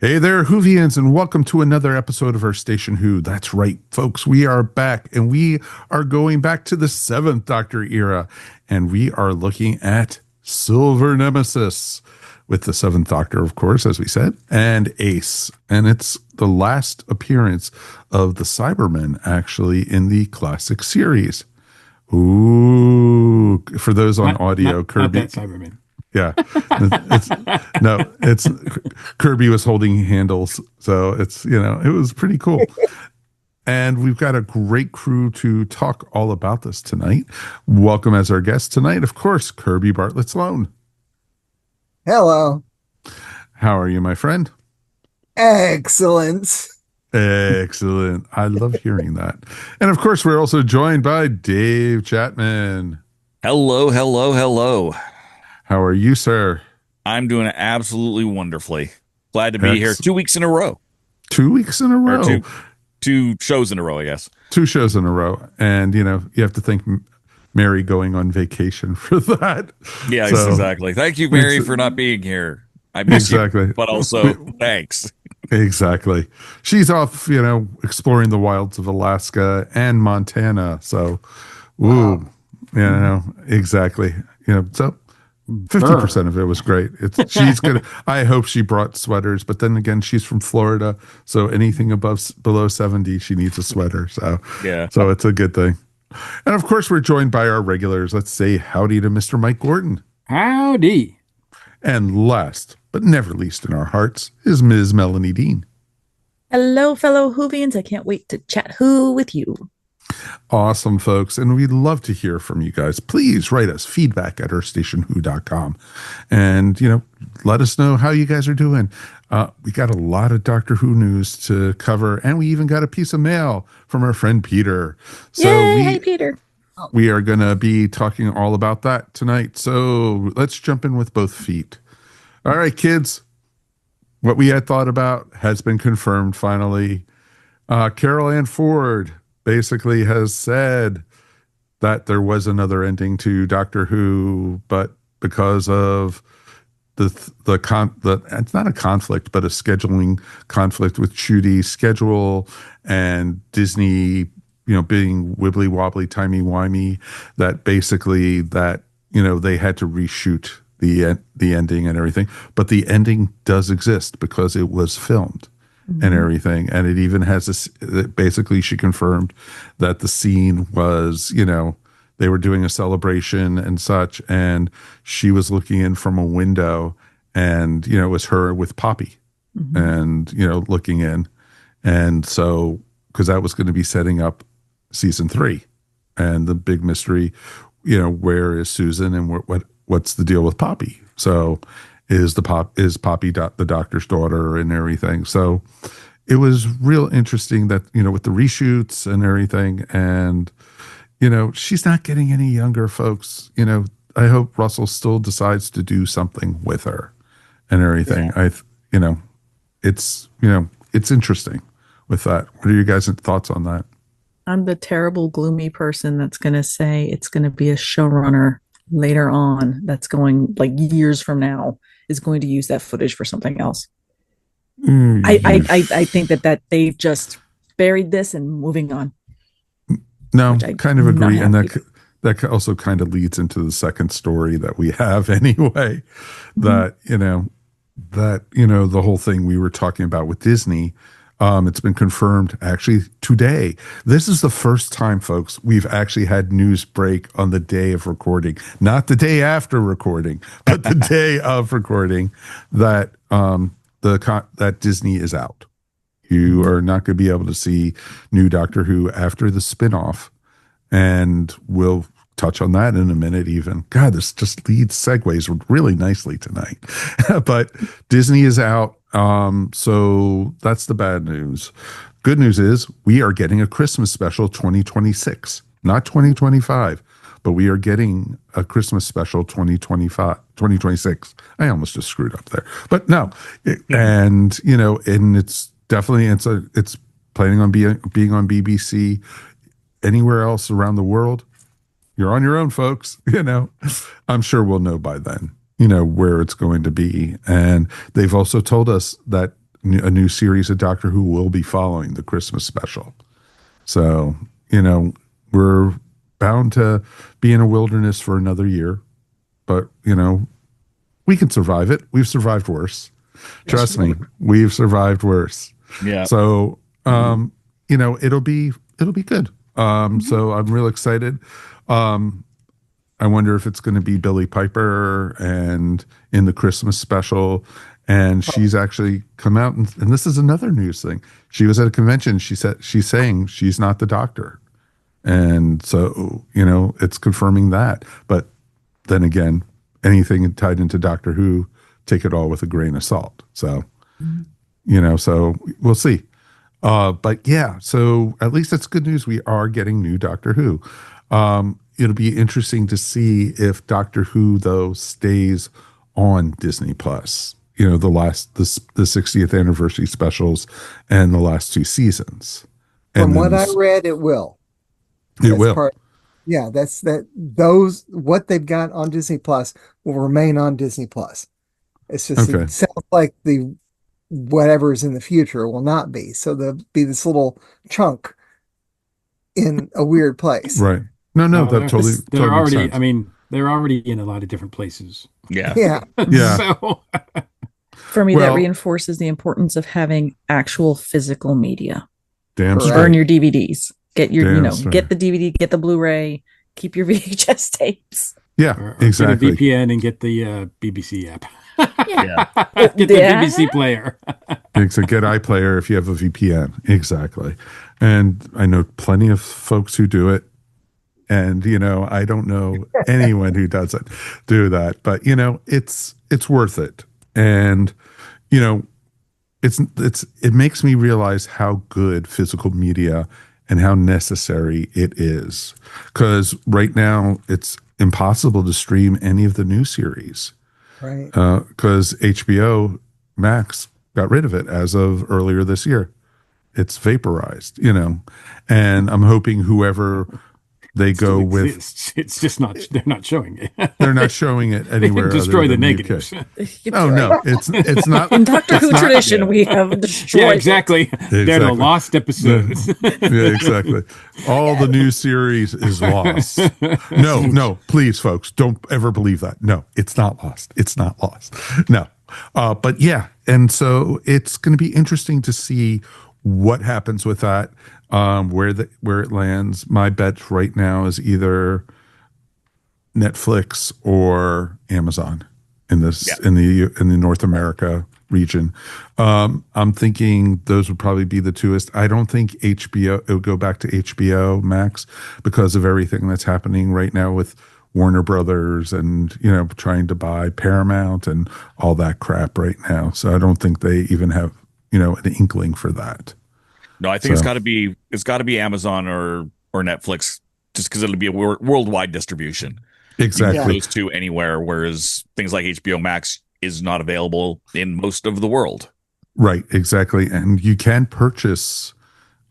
Hey there, Whovians, and welcome to another episode of our Station Who. That's right, folks. We are back, and we are going back to the Seventh Doctor era, and we are looking at Silver Nemesis with the Seventh Doctor, of course, as we said, and Ace. And it's the last appearance of the Cybermen, actually, in the classic series. Ooh, for those on audio, Kirby. Not that Cyberman. Yeah, it's Kirby was holding handles, so it was pretty cool. And we've got a great crew to talk all about this tonight. Welcome as our guest tonight, of course, Kirby Bartlett-Sloan. Hello. How are you, my friend? Excellent. Excellent. I love hearing that. And of course, we're also joined by Dave Chapman. Hello, hello, hello. How are you, sir? I'm doing absolutely wonderfully. Glad to be here 2 weeks in a row. 2 weeks in a row. Or two shows in a row, I guess. 2 shows in a row. And, you have to thank Mary going on vacation for that. Yeah, exactly. Thank you, Mary, for not being here. I miss you, but also thanks. Exactly. She's off, exploring the wilds of Alaska and Montana. So, exactly. So 50% of it was great. She's gonna. I hope she brought sweaters, but then again, she's from Florida, so anything below 70, she needs a sweater. So yeah, so it's a good thing. And of course, we're joined by our regulars. Let's say howdy to Mr. Mike Gordon. Howdy. And last but never least in our hearts is Ms. Melanie Dean. Hello, fellow Whovians. I can't wait to chat Who with you. Awesome, folks. And we'd love to hear from you guys. Please write us feedback at ourstationwho.com. And, let us know how you guys are doing. We got a lot of Doctor Who news to cover, and we even got a piece of mail from our friend Peter. So hey, Peter. We are going to be talking all about that tonight. So let's jump in with both feet. All right, kids. What we had thought about has been confirmed finally. Carol Ann Ford basically has said that there was another ending to Doctor Who, but because of it's not a conflict, but a scheduling conflict with Chudy's schedule and Disney, being wibbly wobbly, timey wimey, that basically they had to reshoot the ending and everything. But the ending does exist because it was filmed. Mm-hmm. And everything. And it even has this, basically she confirmed that the scene was, they were doing a celebration and such, and she was looking in from a window, and, it was her with Poppy. Mm-hmm. And, looking in. And so, because that was going to be setting up season 3 and the big mystery, where is Susan and what's the deal with Poppy? So, is Poppy the Doctor's daughter and everything. So it was real interesting that, with the reshoots and everything. And, she's not getting any younger, folks. I hope Russell still decides to do something with her and everything. Yeah. It's interesting with that. What are you guys' thoughts on that? I'm the terrible, gloomy person that's going to say it's going to be a showrunner later on that's going like years from now is going to use that footage for something else. I think that they've just buried this and moving on. No, I kind of agree. And that also kind of leads into the second story that we have anyway, that, the whole thing we were talking about with Disney, it's been confirmed actually today. This is the first time, folks, we've actually had news break on the day of recording, not the day after recording, but the day of recording, that that Disney is out. You are not going to be able to see new Doctor Who after the spinoff, and we'll touch on that in a minute even. God, this just leads segues really nicely tonight. But Disney is out. So that's the bad news. Good news is we are getting a Christmas special 2026, not 2025, but we are getting a Christmas special 2026. I almost just screwed up there, but no. And, and it's definitely, it's planning on being on BBC. Anywhere else around the world, you're on your own, folks. I'm sure we'll know by then, where it's going to be. And they've also told us that a new series of Doctor Who will be following the Christmas special. So, we're bound to be in a wilderness for another year, but, we can survive it. We've survived worse. Trust me, we've survived worse. Yeah. So, it'll be good. So I'm real excited. I wonder if it's going to be Billie Piper and in the Christmas special. And she's actually come out and this is another news thing. She was at a convention. She's saying she's not the Doctor. And so, it's confirming that. But then again, anything tied into Doctor Who, take it all with a grain of salt. So, so we'll see. But yeah, so at least that's good news. We are getting new Doctor Who. It'll be interesting to see if Doctor Who, though, stays on Disney Plus. The 60th anniversary specials and the last 2 seasons. From what I read, it will. It will. What they've got on Disney Plus will remain on Disney Plus. It's just It sounds like the whatever's in the future will not be. So there'll be this little chunk in a weird place. Right. No, that totally. They're already. I mean, they're already in a lot of different places. Yeah. Yeah. Yeah. So, for me, that reinforces the importance of having actual physical media. Damn straight. Burn your DVDs. Get your, straight. get the DVD, get the Blu-ray, keep your VHS tapes. Yeah, or exactly. Get a VPN and get the BBC app. Yeah. Get the BBC player. So get iPlayer if you have a VPN. Exactly. And I know plenty of folks who do it. And, I don't know anyone who doesn't do that. But, it's worth it. And, it makes me realize how good physical media and how necessary it is. Because right now it's impossible to stream any of the new series. Right. Because HBO Max got rid of it as of earlier this year. It's vaporized, and I'm hoping whoever they go with, it's just not. They're not showing it. They're not showing it anywhere. Destroy the than negatives. No, it's not. In Doctor Who tradition, we have destroyed. Yeah, exactly. They're the lost episodes. Yeah, exactly. All the new series is lost. No, please, folks, don't ever believe that. No, it's not lost. It's not lost. No, but yeah, and so it's going to be interesting to see what happens with that. Where it lands. My bet right now is either Netflix or Amazon in the North America region. I'm thinking those would probably be the twoest. I don't think HBO it would go back to HBO Max because of everything that's happening right now with Warner Brothers and trying to buy Paramount and all that crap right now. So I don't think they even have an inkling for that. No, I think it's got to be Amazon or Netflix, just because it'll be a worldwide distribution. Exactly. You can those two anywhere, whereas things like HBO Max is not available in most of the world. Right, exactly. And you can purchase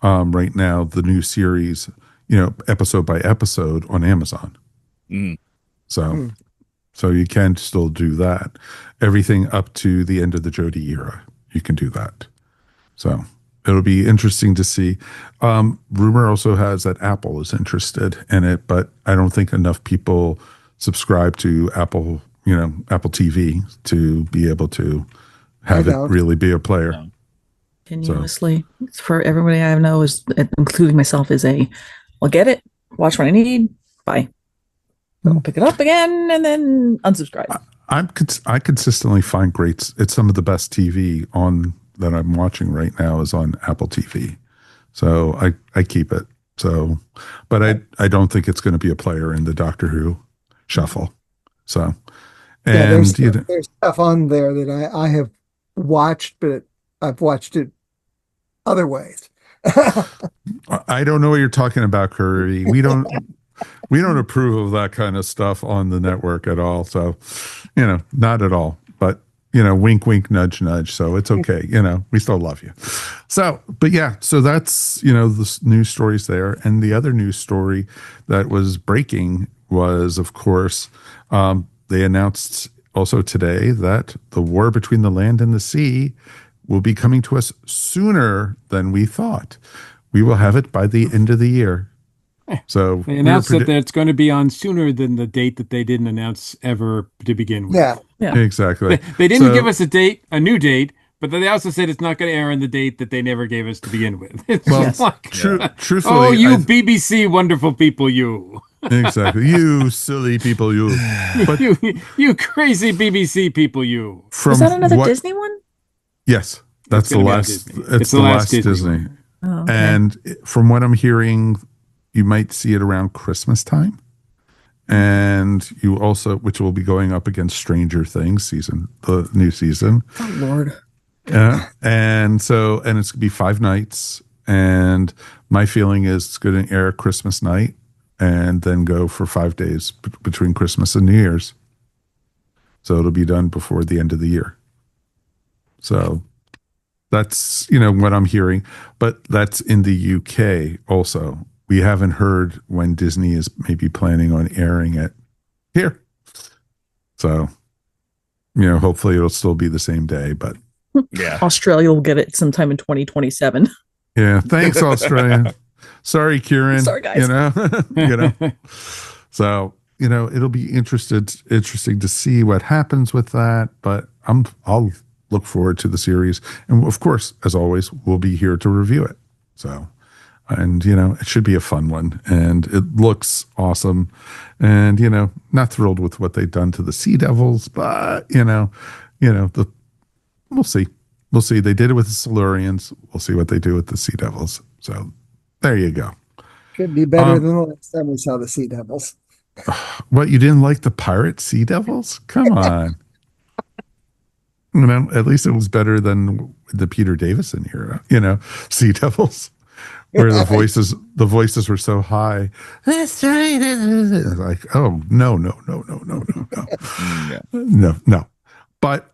right now the new series, episode by episode on Amazon. Mm. So you can still do that. Everything up to the end of the Jodie era, you can do that. So it'll be interesting to see. Rumor also has that Apple is interested in it, but I don't think enough people subscribe to Apple, Apple TV to be able to have it really be a player. No. Continuously. For everybody I know, including myself, I'll get it, watch what I need, bye. I'll pick it up again and then unsubscribe. I consistently find it's some of the best TV that I'm watching right now is on Apple TV. So I keep it. So, but I don't think it's going to be a player in the Doctor Who shuffle. So, and there's stuff on there that I have watched, but I've watched it other ways. I don't know what you're talking about, Kirby. We don't approve of that kind of stuff on the network at all. So, not at all. But wink, wink, nudge, nudge. So it's okay. We still love you. So, but yeah, so that's, the news stories there. And the other news story that was breaking was, of course, they announced also today that the war between the land and the sea will be coming to us sooner than we thought. We will have it by the end of the year. So they announced that it's going to be on sooner than the date that they didn't announce ever to begin with. Yeah, exactly. They didn't give us a new date, but they also said it's not going to air on the date that they never gave us to begin with. It's truthfully, oh, you BBC wonderful people, you. Exactly, you silly people, you. But you crazy BBC people, you. Is that another Disney one? Yes, that's the last. It's the last Disney. Oh, okay. And from what I'm hearing, you might see it around Christmas time. And you also, which will be going up against Stranger Things the new season. Oh, Lord. And it's going to be 5 nights. And my feeling is it's going to air Christmas night and then go for 5 days between Christmas and New Year's. So it'll be done before the end of the year. So that's, what I'm hearing. But that's in the UK also. We haven't heard when Disney is maybe planning on airing it here. So, hopefully it'll still be the same day, but yeah. Australia will get it sometime in 2027. Yeah. Thanks, Australia. Sorry, Kieran. Sorry, guys. So, it'll be interesting to see what happens with that, but I'll look forward to the series. And of course, as always, we'll be here to review it. So, and, it should be a fun one, and it looks awesome. And, not thrilled with what they've done to the Sea Devils, but, we'll see. We'll see. They did it with the Silurians. We'll see what they do with the Sea Devils. So there you go. Should be better than the last time we saw the Sea Devils. What, you didn't like the pirate Sea Devils? Come on. At least it was better than the Peter Davison era, Sea Devils. Where the voices were so high. That's right. Like, oh, no. No. But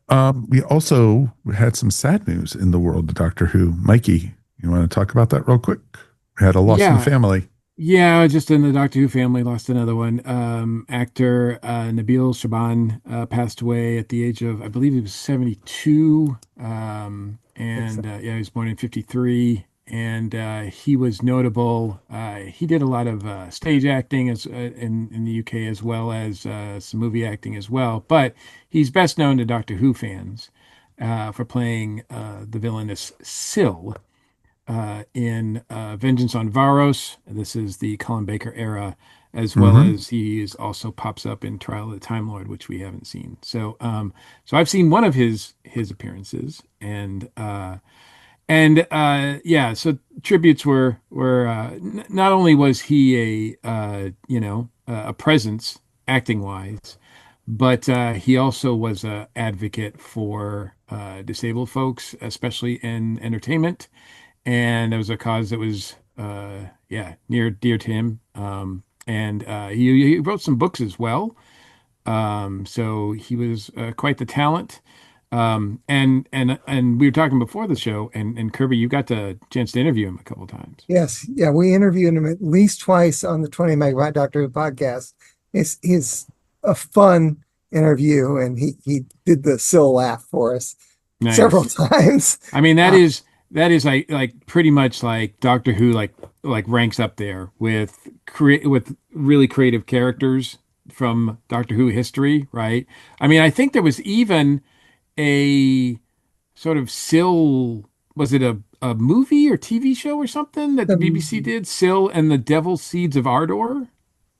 we also had some sad news in the world of Doctor Who. Mikey, you want to talk about that real quick? We had a loss in the family. Yeah, just in the Doctor Who family, lost another one. Actor Nabil Shaban passed away at the age of, I believe he was 72. He was born in 1953. And he was notable. He did a lot of stage acting in the UK, as well as some movie acting as well. But he's best known to Doctor Who fans for playing the villainous Syl in Vengeance on Varos. This is the Colin Baker era, as well as he also pops up in Trial of the Time Lord, which we haven't seen. So I've seen one of his appearances, so tributes were not only was he a presence acting wise, but he also was a advocate for disabled folks, especially in entertainment, and it was a cause that was near dear to him. He wrote some books as well, so he was quite the talent. And we were talking before the show, and Kirby, you got the chance to interview him a couple of times. Yes. Yeah. We interviewed him at least twice on the 20 Megabyte Doctor Who podcast. He's a fun interview, and he did the Syl laugh for us several times. I mean, that is like pretty much like Doctor Who, like ranks up there with really creative characters from Doctor Who history, right? I mean, I think there was even a sort of Syl, was it a movie or TV show or something that the BBC did? Syl and the Devil Seeds of Ardor,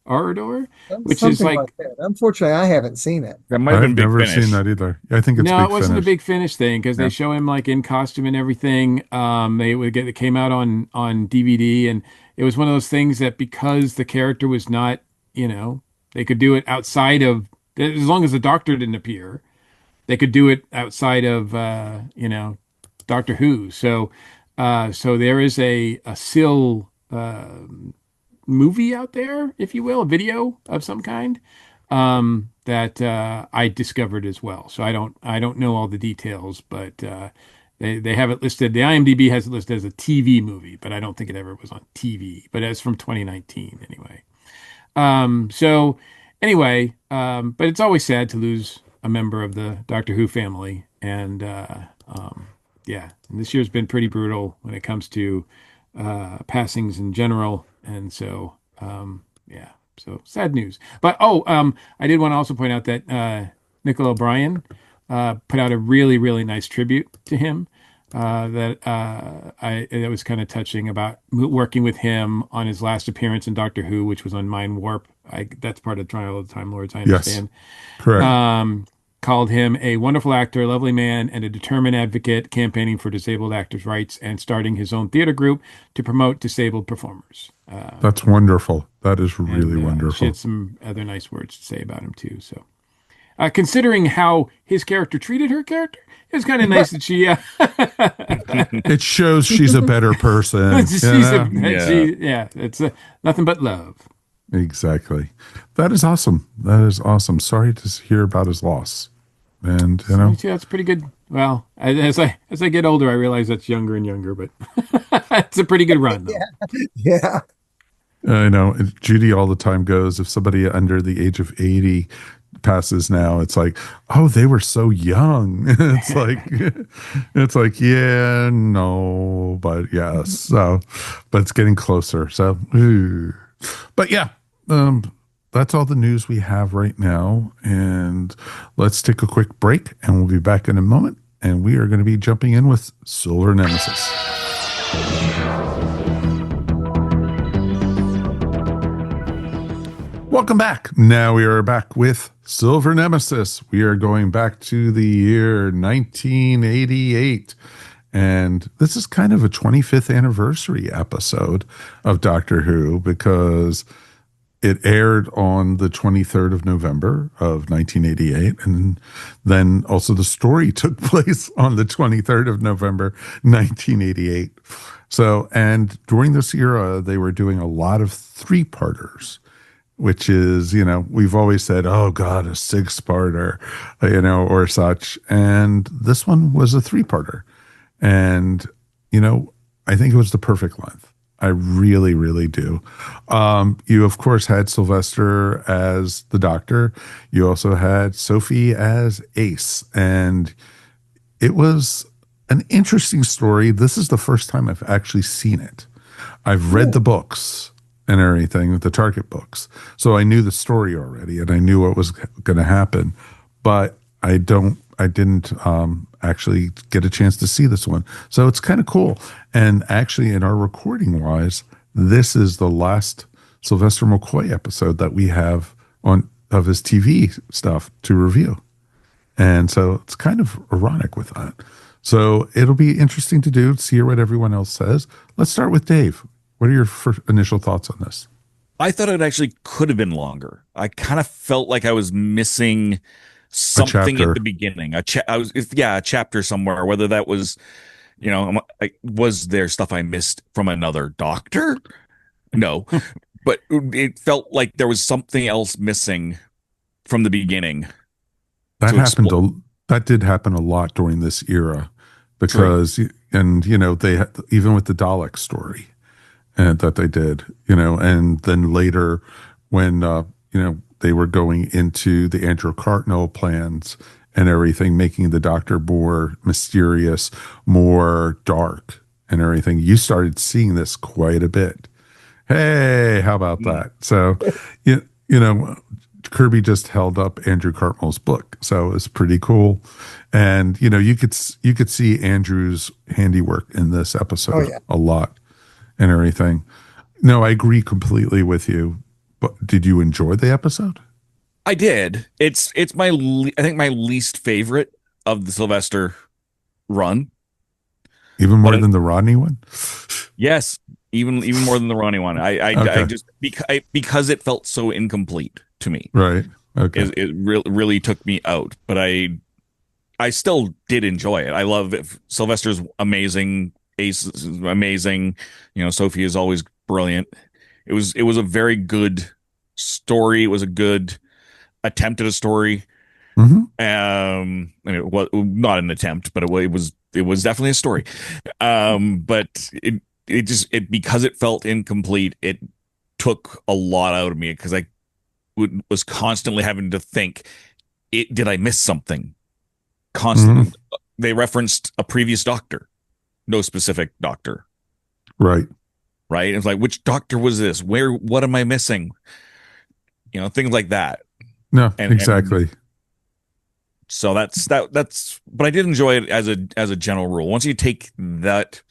which is like that. Unfortunately, I haven't seen it. That might have been Big never Finish. seen that either. I think it's no, Big it wasn't Finish. a Big Finish thing, because they show him like in costume and everything. It came out on DVD, and it was one of those things that because the character was not, they could do it outside of, as long as the Doctor didn't appear. They could do it outside of, Doctor Who. So there is a Syl movie out there, if you will, a video of some kind that I discovered as well. So I don't know all the details, but they have it listed. The IMDb has it listed as a TV movie, but I don't think it ever was on TV. But it's from 2019 anyway. But it's always sad to lose a member of the Doctor Who family, and yeah, and this year's been pretty brutal when it comes to passings in general, and so yeah, so sad news. But I did want to also point out that Nicola O'Brien put out a really really nice tribute to him. That was kind of touching about working with him on his last appearance in Doctor Who, which was on Mind Warp. That's part of Trial of the Time Lords, I understand. Yes, correct. Called him a wonderful actor, lovely man, and a determined advocate, campaigning for disabled actors' rights and starting his own theater group to promote disabled performers. That's wonderful. That is really wonderful. She had some other nice words to say about him too. So, considering how his character treated her character, it's kind of nice that she. It shows she's a better person. It's nothing but love. Exactly. That is awesome. That is awesome. Sorry to hear about his loss. And that's pretty good. Well, as I get older, I realize that's younger and younger, but it's a pretty good run. Though. Yeah. I know. Judy all the time goes, if somebody under the age of 80 passes now, it's like, oh, they were so young. it's like, yeah, no, but yes. So, but it's getting closer. So, but yeah, that's all the news we have right now. And let's take a quick break and we'll be back in a moment. And we are going to be jumping in with Silver Nemesis. Welcome back. Now we are back with Silver Nemesis. We are going back to the year 1988. And this is kind of a 25th anniversary episode of Doctor Who because it aired on the 23rd of November of 1988. And then also the story took place on the 23rd of November, 1988. So, and during this era, they were doing a lot of three-parters, which is, we've always said, oh God, a six-parter, or such. And this one was a three-parter. And, I think it was the perfect length. I really, really do. You, of course, had Sylvester as the Doctor. You also had Sophie as Ace. And it was an interesting story. This is the first time I've actually seen it. I've read the books and everything, the Target books. So I knew the story already and I knew what was going to happen. But I didn't actually get a chance to see this one. So it's kind of cool. And actually, in our recording wise, this is the last Sylvester McCoy episode that we have of his TV stuff to review. And so it's kind of ironic with that. So it'll be interesting to see what everyone else says. Let's start with Dave. What are your initial thoughts on this? I thought it actually could have been longer. I kind of felt like I was missing something at the beginning. A chapter somewhere, whether that was, was there stuff I missed from another Doctor? No, but it felt like there was something else missing from the beginning. That did happen a lot during this era because, and they even with the Dalek story and that they did, and then later when they were going into the Andrew Cartnell plans and everything, making the Doctor more mysterious, more dark and everything. You started seeing this quite a bit. Hey, how about that? So, Kirby just held up Andrew Cartnell's book. So it's pretty cool. And, you could see Andrew's handiwork in this episode a lot and everything. No, I agree completely with you. But did you enjoy the episode? I did. It's my least favorite of the Sylvester run. Even more than the Rodney one? Yes, even more than the Rodney one. I just because it felt so incomplete to me. Right. Okay. It really took me out, but I still did enjoy it. I love it. Sylvester's amazing. Ace is amazing. Sophie is always brilliant. It was a very good story. It was a good attempt at a story. Mm-hmm. It was not an attempt, but it was definitely a story. But it because it felt incomplete, it took a lot out of me because I was constantly having to think, did I miss something? Constantly. they referenced a previous doctor, no specific doctor. Right. Right. It's like, which doctor was this? What am I missing? Things like that. No, and exactly. So that's, but I did enjoy it as a general rule. Once you take that,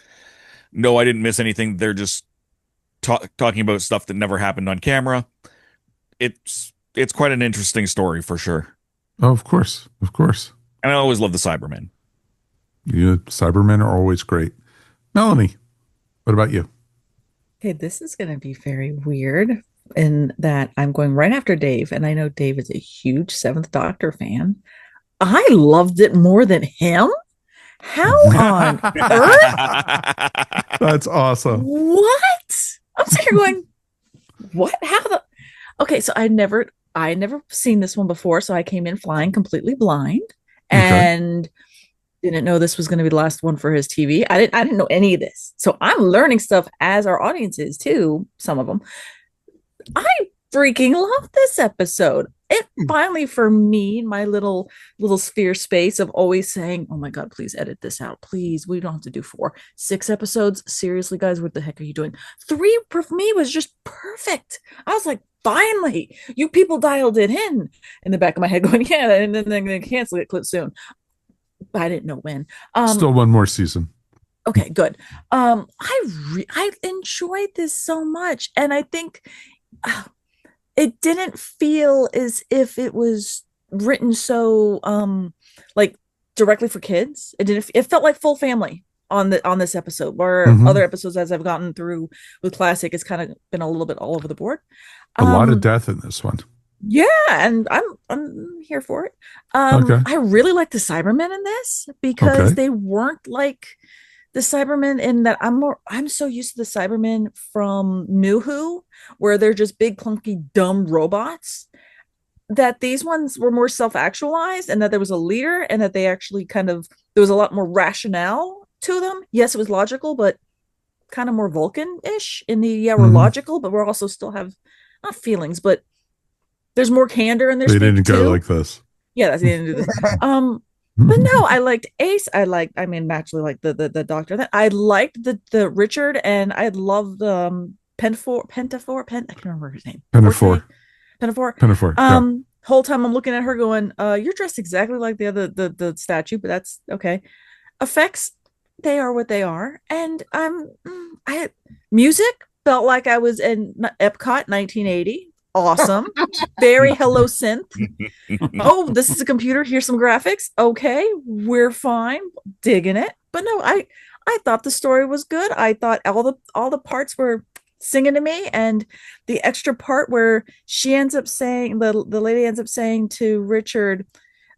no, I didn't miss anything. They're just talking about stuff that never happened on camera. It's quite an interesting story for sure. Oh, of course. Of course. And I always love the Cybermen. Cybermen are always great. Melanie, what about you? Okay, this is going to be very weird in that I'm going right after Dave, and I know Dave is a huge Seventh Doctor fan. I loved it more than him. How on earth? That's awesome. What? I'm sitting here going, what? How the? Okay, so I never seen this one before, so I came in flying completely blind, and didn't know this was going to be the last one for his TV. I didn't know any of this, so I'm learning stuff as our audience is too. Some of them. I freaking love this episode. It finally, for me, my little sphere space of always saying, "Oh my God, please edit this out, please. We don't have to do 4, 6 episodes. Seriously, guys, what the heck are you doing?" 3 for me was just perfect. I was like, finally, you people dialed it in the back of my head, going, "Yeah," and then they're going to cancel it soon. I didn't know when. Still one more season. Okay, good. I enjoyed this so much, and I think it didn't feel as if it was written so like directly for kids. It felt like full family on this episode, where other episodes as I've gotten through with classic, it's kind of been a little bit all over the board. A lot of death in this one. Yeah, and I'm here for it. I really like the Cybermen in this because they weren't like the Cybermen in that I'm so used to the Cybermen from New Who, where they're just big, clunky, dumb robots, that these ones were more self-actualized, and that there was a leader, and that they actually there was a lot more rationale to them. Yes, it was logical, but kind of more Vulcan-ish in the, we're logical, but we're also still have not feelings, but there's more candor in their speech. They didn't go like this. Yeah, they didn't do this. But no, I liked Ace. Naturally like the Doctor. I liked the Richard, and I loved Pentafor. I can't remember his name. Pentafor. Whole time I'm looking at her going, "You're dressed exactly like the statue," but that's okay. Effects, they are what they are, and music felt like I was in Epcot 1980. Awesome. Very hello synth. Oh, this is a computer. Here's some graphics. Okay, we're fine. Digging it. But no, I thought the story was good. I thought all the parts were singing to me, and the extra part where she ends up saying, the lady ends up saying to Richard,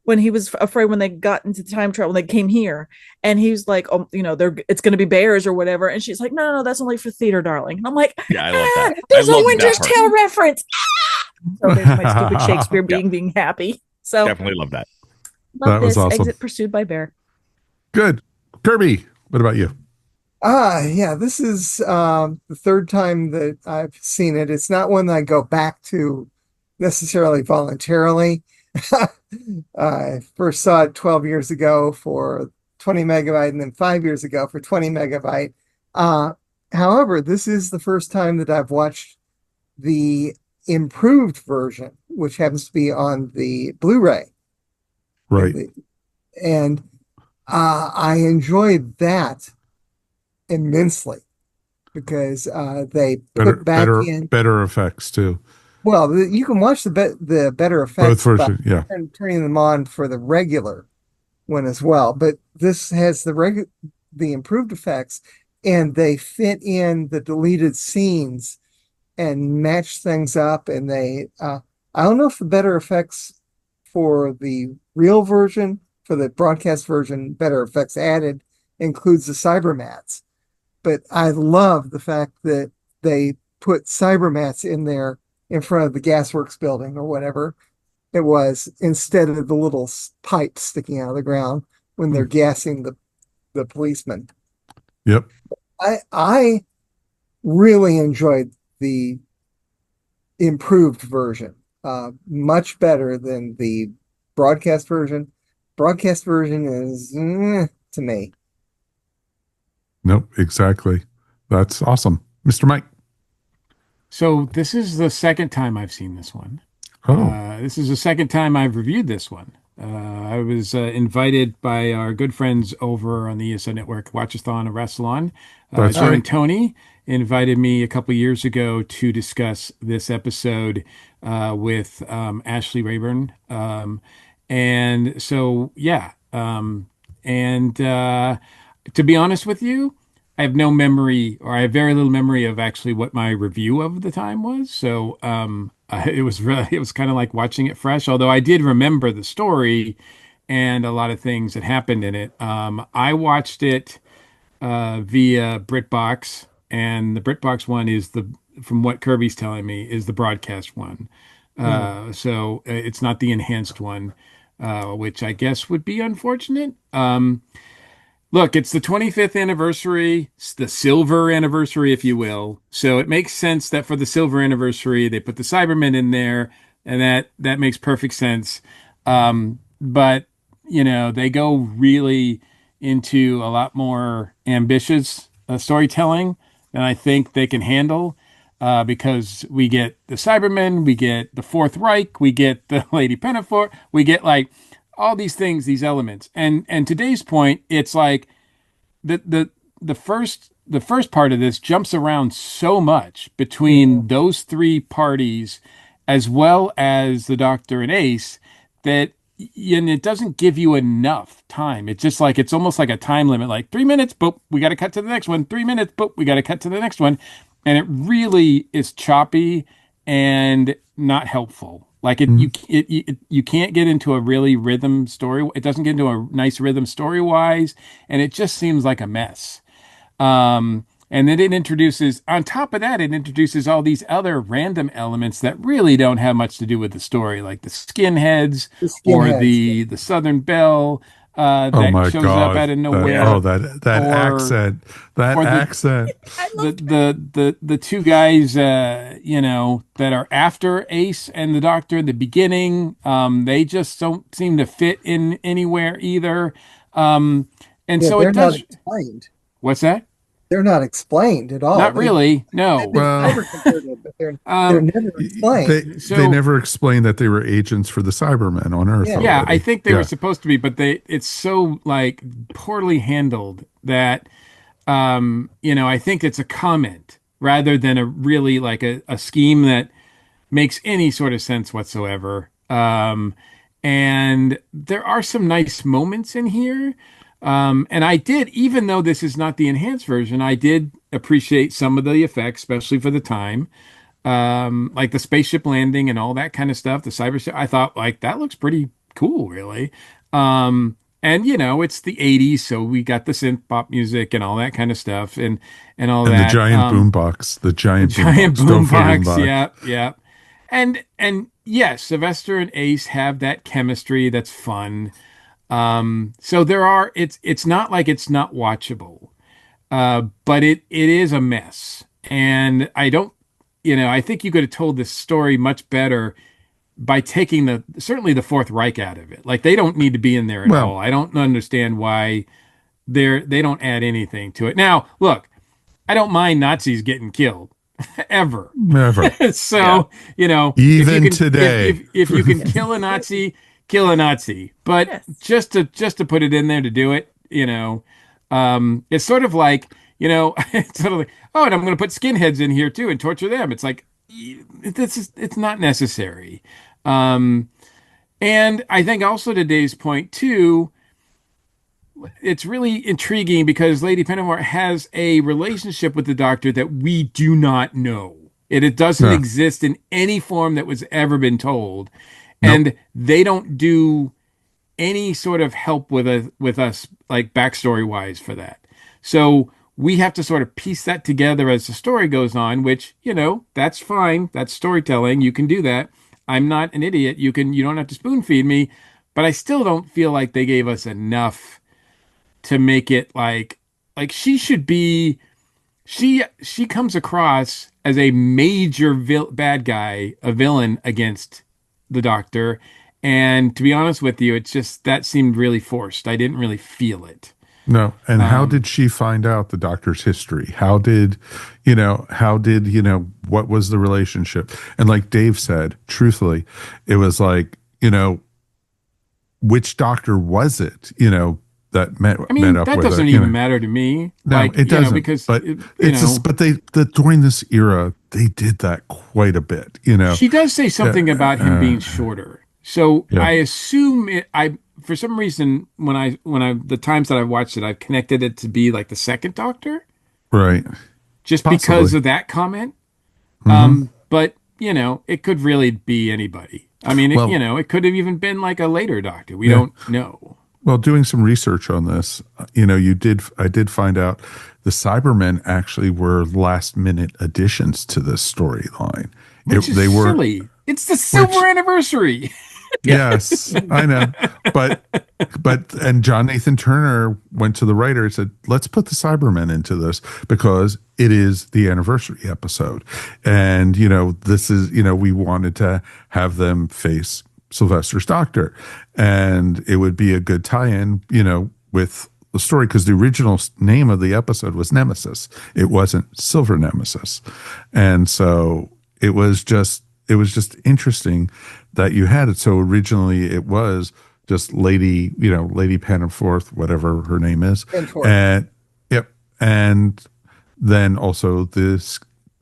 when he was afraid when they got into the time travel, when they came here, and he was like, "Oh, it's going to be bears or whatever," and she's like, "No, that's only for theater, darling." And I'm like, "Yeah, I love that. There's a Winter's Tale reference." So there's my stupid Shakespeare being happy. So definitely love that. That was awesome. Exit pursued by bear. Good. Kirby, what about you? Yeah, this is the third time that I've seen it. It's not one that I go back to necessarily voluntarily. I first saw it 12 years ago for 20 megabyte, and then 5 years ago for 20 megabyte. However, this is the first time that I've watched the improved version, which happens to be on the Blu-ray. Right. And I enjoyed that immensely because they put back in better effects too. Well, you can watch the better effects, both versions, and turning them on for the regular one as well. But this has the improved effects, and they fit in the deleted scenes and match things up. And they, I don't know if the better effects for the real version, for the broadcast version, better effects added includes the cybermats. But I love the fact that they put cybermats in there in front of the gasworks building or whatever it was, instead of the little pipes sticking out of the ground when they're gassing the policemen. Yep. I really enjoyed the improved version, much better than the broadcast version. Broadcast version is to me. Nope, exactly. That's awesome. Mr. Mike. So this is the second time I've seen this one. Oh. This is the second time I've reviewed this one. I was invited by our good friends over on the ESO Network, Watchathon and Wrestle-On. That's Joe right. and Tony invited me a couple years ago to discuss this episode with Ashley Rayburn. And so, yeah. And to be honest with you, I have no memory, or I have very little memory of actually what my review of the time was. So it was kind of like watching it fresh. Although I did remember the story and a lot of things that happened in it. I watched it via BritBox, and the BritBox one is from what Kirby's telling me, is the broadcast one. So it's not the enhanced one, which I guess would be unfortunate. Look, it's the 25th anniversary, it's the silver anniversary, if you will. So it makes sense that for the silver anniversary, they put the Cybermen in there, and that makes perfect sense. But they go really into a lot more ambitious storytelling than I think they can handle. Because we get the Cybermen, we get the Fourth Reich, we get the Lady Pinafore, we get like all these things, these elements. And today's point, it's like the first part of this jumps around so much between those three parties, as well as the Doctor and Ace, that and it doesn't give you enough time. It's just like it's almost like a time limit, like 3 minutes, boop, we got to cut to the next one. 3 minutes, boop, we got to cut to the next one. And it really is choppy and not helpful. Like you can't get into a really rhythm story. It doesn't get into a nice rhythm story wise, and it just seems like a mess. And then on top of that, it introduces all these other random elements that really don't have much to do with the story, like the skinheads, or the Southern Belle Oh my shows God. up out of nowhere. That accent. The two guys, that are after Ace and the Doctor in the beginning, they just don't seem to fit in anywhere either. And so they're it does. Not explained. What's that? They're not explained at all. Not really. No. They're never explained. They never explained that they were agents for the Cybermen on Earth. Yeah, I think they were supposed to be, but it's so like poorly handled that I think it's a comment rather than a really like a scheme that makes any sort of sense whatsoever. And there are some nice moments in here. And I did, even though this is not the enhanced version, I did appreciate some of the effects, especially for the time. Like the spaceship landing and all that kind of stuff, the cyber ship, I thought like that looks pretty cool, really. And it's the 80s, so we got the synth pop music and all that kind of stuff and all that. And the giant boombox. The giant boombox. Yeah. And yes, Sylvester and Ace have that chemistry that's fun. So it's not like it's not watchable, but it is a mess. And I think you could have told this story much better by taking certainly the Fourth Reich out of it. Like they don't need to be in there at all. I don't understand why they don't add anything to it. Now, look, I don't mind Nazis getting killed ever. Never. So, even today, if you can kill a Nazi, kill a Nazi. But just to put it in there to do it, it's sort of like, it's sort of like, oh, and I'm going to put skinheads in here too and torture them. It's like, it's not necessary. And I think also today's point too, it's really intriguing because Lady Pinafore has a relationship with the Doctor that we do not know. It doesn't exist in any form that was ever been told. Nope. And they don't do any sort of help with us, like backstory wise for that. So we have to sort of piece that together as the story goes on, which, that's fine. That's storytelling. You can do that. I'm not an idiot. You don't have to spoon feed me, but I still don't feel like they gave us enough to make it like she should be, she comes across as a major bad guy, a villain against the Doctor. And to be honest with you, it's just that seemed really forced. I didn't really feel it. No. And how did she find out the doctor's history? What was the relationship? And like Dave said, truthfully, it was like, which doctor was it, that met I mean, up that with doesn't her, even matter to me. No, Like, it doesn't. Because but during this era, they did that quite a bit. She does say something about him being shorter. So Yeah. I assume for some reason, the times that I've watched it, I've connected it to be like the second Doctor, Right. just Possibly. because of that comment. But it could really be anybody. I mean, Well- it could have even been like a later Doctor. We don't know. Well, doing some research on this, I did find out the Cybermen actually were last minute additions to this storyline. Which is silly. It's the silver anniversary. Yes, I know. And John Nathan Turner went to the writer and said, let's put the Cybermen into this because it is the anniversary episode. And, this is, we wanted to have them face Sylvester's Doctor. And it would be a good tie-in, with the story because the original name of the episode was Nemesis. It wasn't Silver Nemesis. And so it was just interesting that you had it. So originally it was just Lady Panaforth, whatever her name is. And yep. And then also the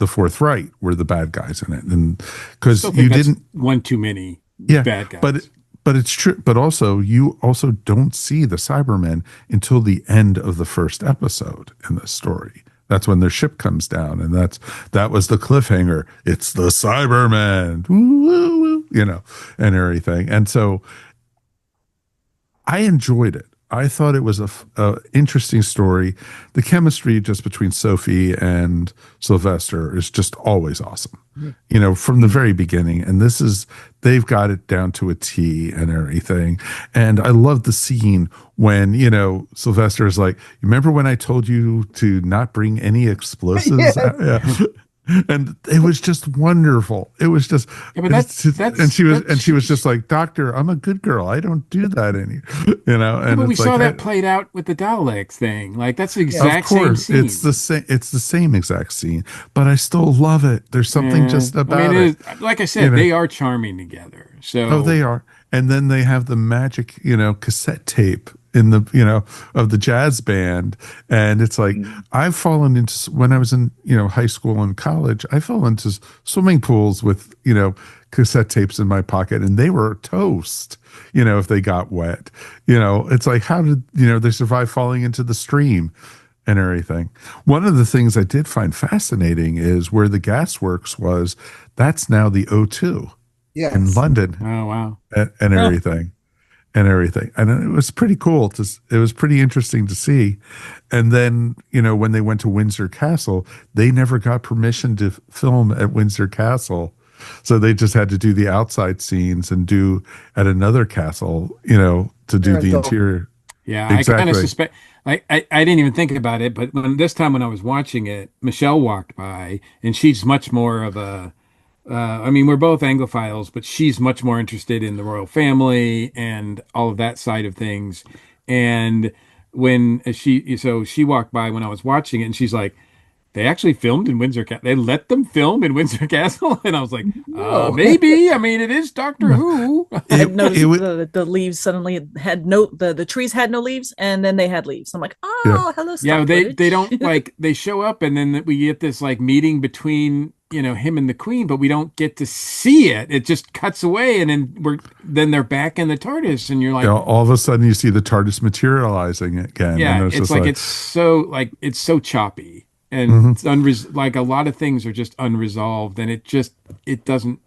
Fourth Reich were the bad guys in it. And because you didn't one too many bad guys. But it's true. But also you also don't see the Cybermen until the end of the first episode in this story. That's when their ship comes down, and that was the cliffhanger. It's the Cybermen, and everything. And so I enjoyed it. I thought it was a interesting story. The chemistry just between Sophie and Sylvester is just always awesome, from the very beginning. And they've got it down to a T and everything. And I love the scene when, Sylvester is like, remember when I told you to not bring any explosives? Yeah. And it was just wonderful. It was just, she was just like, Doctor, I'm a good girl. I don't do that And but we saw that played out with the Daleks thing. Like that's the exact same scene. It's the same exact scene. But I still love it. There's something just about it. Like I said, they are charming together. So they are. And then they have the magic, cassette tape in the of the jazz band, and it's like I've fallen into, when I was in high school and college, I fell into swimming pools with cassette tapes in my pocket, and they were toast if they got wet. It's like, how did they survive falling into the stream and everything. One of the things I did find fascinating is where the gas works was, that's now the O2 in London. Oh wow. And everything. And everything. And it was pretty cool. It was pretty interesting to see. And then, when they went to Windsor Castle, they never got permission to film at Windsor Castle. So they just had to do the outside scenes and do at another castle, to do the interior. Yeah, exactly. I kind of suspect, I didn't even think about it, but when I was watching it, Michelle walked by, and she's much more of a, we're both Anglophiles, but she's much more interested in the royal family and all of that side of things. And when she walked by when I was watching it, and she's like, they actually filmed in Windsor Castle. They let them film in Windsor Castle, and I was like, maybe. I mean, it is Doctor Who. I noticed the leaves suddenly had the trees had no leaves, and then they had leaves. I'm like, hello. Yeah, they don't they show up, and then we get this meeting between him and the Queen, but we don't get to see it. It just cuts away, and then they're back in the TARDIS, and you're like, all of a sudden you see the TARDIS materializing again. Yeah, and it's so choppy. And it's a lot of things are just unresolved, and it doesn't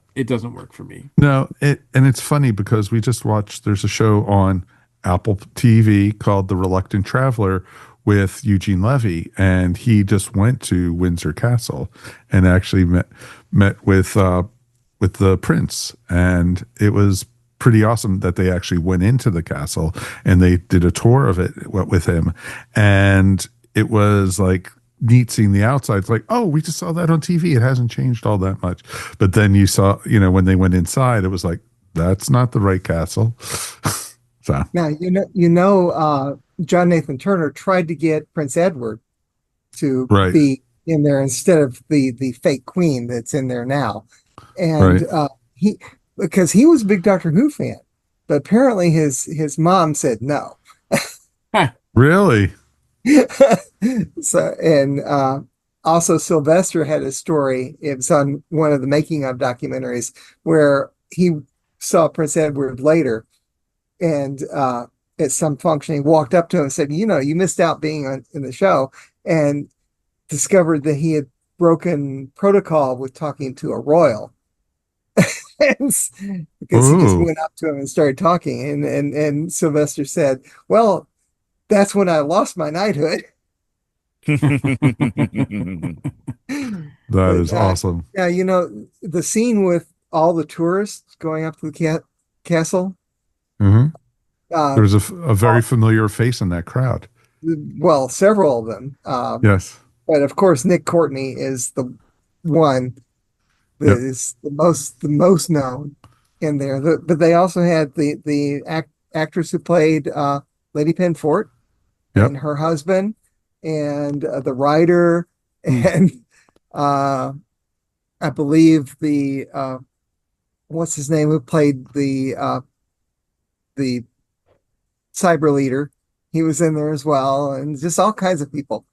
work for me. No, and it's funny because we just watched, there's a show on Apple TV called The Reluctant Traveler with Eugene Levy, and he just went to Windsor Castle and actually met with the prince, and it was pretty awesome that they actually went into the castle and they did a tour of it with him, and it was like neat seeing the outside. It's like, oh, we just saw that on TV. It hasn't changed all that much. But then you saw, when they went inside, it was like, that's not the right castle. So now John Nathan Turner tried to get Prince Edward to right, be in there instead of the fake queen that's in there now, and right. because he was a big Doctor Who fan, but apparently his mom said no. Really? So and also Sylvester had a story. It was on one of the making of documentaries where he saw Prince Edward later, and at some function he walked up to him and said, you missed out being in the show, and discovered that he had broken protocol with talking to a royal. Because he just went up to him and started talking, and Sylvester said, well, that's when I lost my knighthood. That is awesome. Yeah, the scene with all the tourists going up to the castle. Mm-hmm. There was a very familiar face in that crowd. Well, several of them. Yes. But of course, Nick Courtney is the one that is the most known in there. But they also had the actress who played Lady Penfort and her husband, and the writer, and I believe the what's his name, who played the cyber leader. He was in there as well, and just all kinds of people.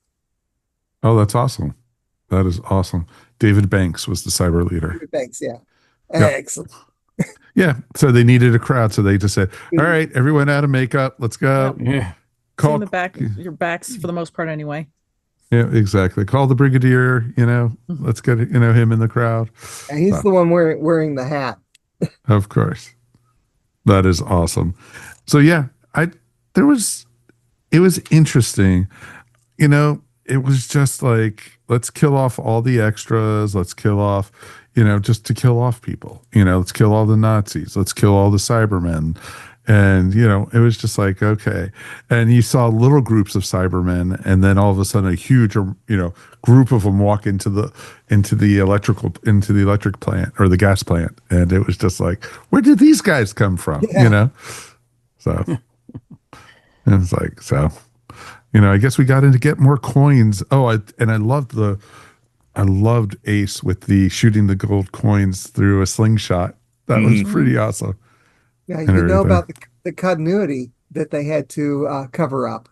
Oh, that's awesome. That is awesome. David Banks was the cyber leader. David Banks, yeah. Excellent. Yeah, so they needed a crowd, so they just said, all right, everyone out of makeup, let's go. Yeah. Call your backs for the most part anyway. Yeah, exactly. Call the brigadier, let's get him in the crowd. And he's the one wearing the hat. Of course. That is awesome. So yeah, it was interesting. It was just like, let's kill off all the extras. Let's kill off, just to kill off people. Let's kill all the Nazis. Let's kill all the Cybermen. And, it was just like, okay. And you saw little groups of Cybermen, and then all of a sudden a huge, group of them walk into the electric plant or the gas plant. And it was just like, where did these guys come from? So and it's like, I guess we got in to get more coins. Oh, I loved Ace with the shooting the gold coins through a slingshot. That was pretty awesome. Yeah, about the continuity that they had to cover up.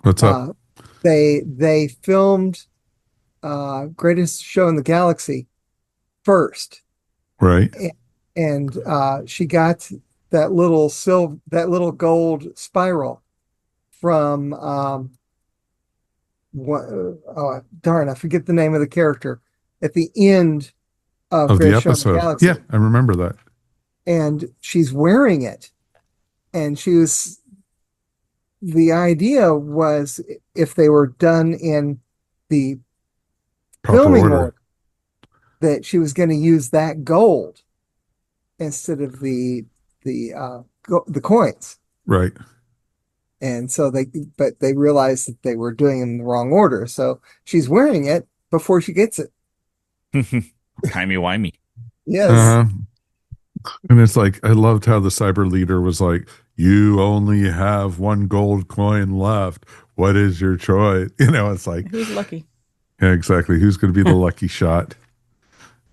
What's up? They filmed Greatest Show in the Galaxy first, right? And she got that little gold spiral from darn, I forget the name of the character at the end of the episode. Yeah, I remember that. And she's wearing it, and the idea was, if they were done in the proper filming order, that she was going to use that gold instead of the coins, right? And so they realized that they were doing it in the wrong order. So she's wearing it before she gets it. Timey-wimey. Yes. And it's like, I loved how the cyber leader was like, you only have one gold coin left. What is your choice? It's like, who's lucky? Yeah, exactly. Who's going to be the lucky shot?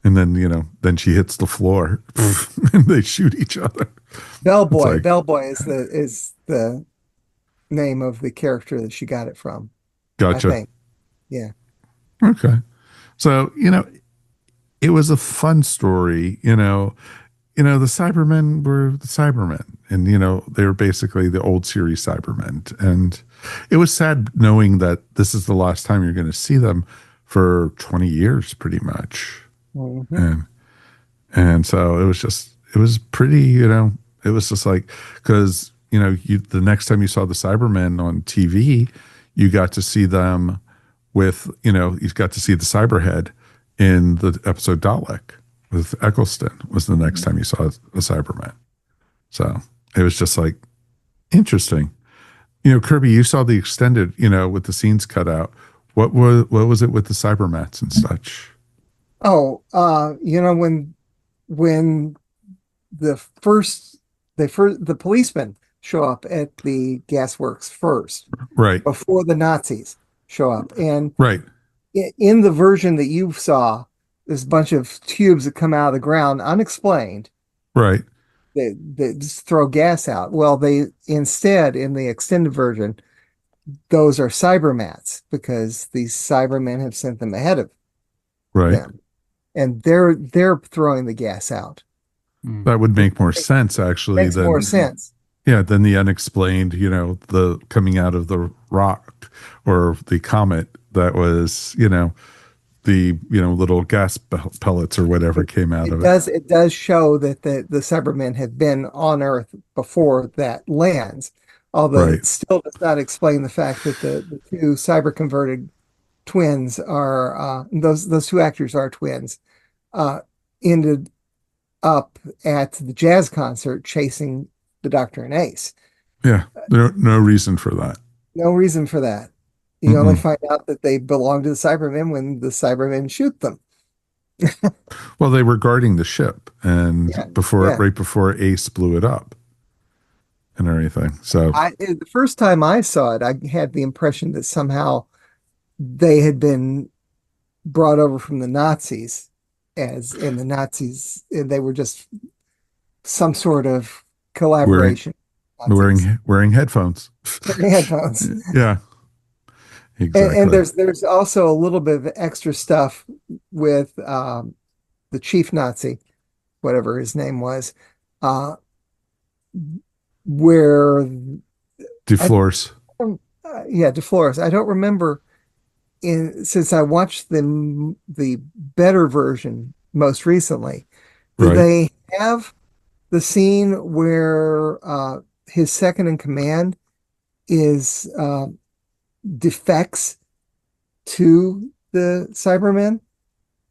And then, then she hits the floor and they shoot each other. Bellboy. Bellboy is the name of the character that she got it from. Gotcha. I think. Yeah. Okay. So, it was a fun story, the Cybermen were the Cybermen, and, they were basically the old series Cybermen. And it was sad knowing that this is the last time you're going to see them for 20 years, pretty much. Mm-hmm. And so it was pretty, it was just like, because, the next time you saw the Cybermen on TV, you got to see them with, you got to see the Cyberhead in the episode Dalek. With Eccleston was the next time you saw a Cyberman. So it was just like interesting. Kirby, you saw the extended, with the scenes cut out. What was it with the Cybermats and such? Oh, when the policemen show up at the gasworks first, Right. before the Nazis show up. And Right. in the version that you saw, there's a bunch of tubes that come out of the ground unexplained. Right. They just throw gas out. Well, they instead, in the extended version, those are cybermats because these Cybermen have sent them ahead of Right. them, and they're throwing the gas out. That would make more sense, actually. Makes more sense. Yeah, than the unexplained, the coming out of the rock or the comet that was, the little gas pellets or whatever came out of it. It does show that the Cybermen have been on Earth before that lands, although it still does not explain the fact that the two cyber converted twins are those two actors are twins, ended up at the jazz concert chasing the Doctor and Ace. Yeah, no reason for that. No reason for that. You only find out that they belong to the Cybermen when the Cybermen shoot them. Well, they were guarding the ship, and right before Ace blew it up and everything. So the first time I saw it, I had the impression that somehow they had been brought over from the Nazis, and they were just some sort of collaboration. Wearing headphones. Headphones. Yeah. Exactly. And there's also a little bit of extra stuff with the chief Nazi, whatever his name was, where DeFlores. DeFlores. I don't remember since I watched the better version most recently. Do they have the scene where his second in command is defects to the Cybermen?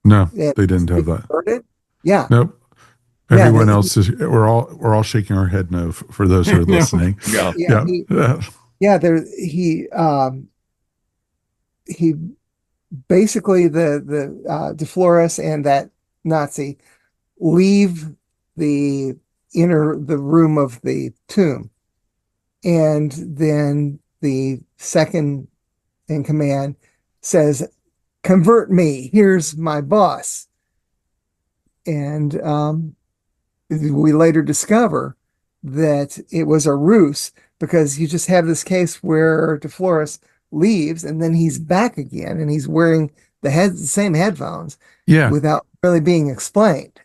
No, they didn't have that. Converted? Yeah. Nope. Everyone else is. We're all shaking our head no for those who are listening. He basically the DeFlores and that Nazi leave the room of the tomb, and then the second in command says, "Convert me. Here's my boss." And we later discover that it was a ruse, because you just have this case where DeFlores leaves and then he's back again, and he's wearing the same headphones without really being explained.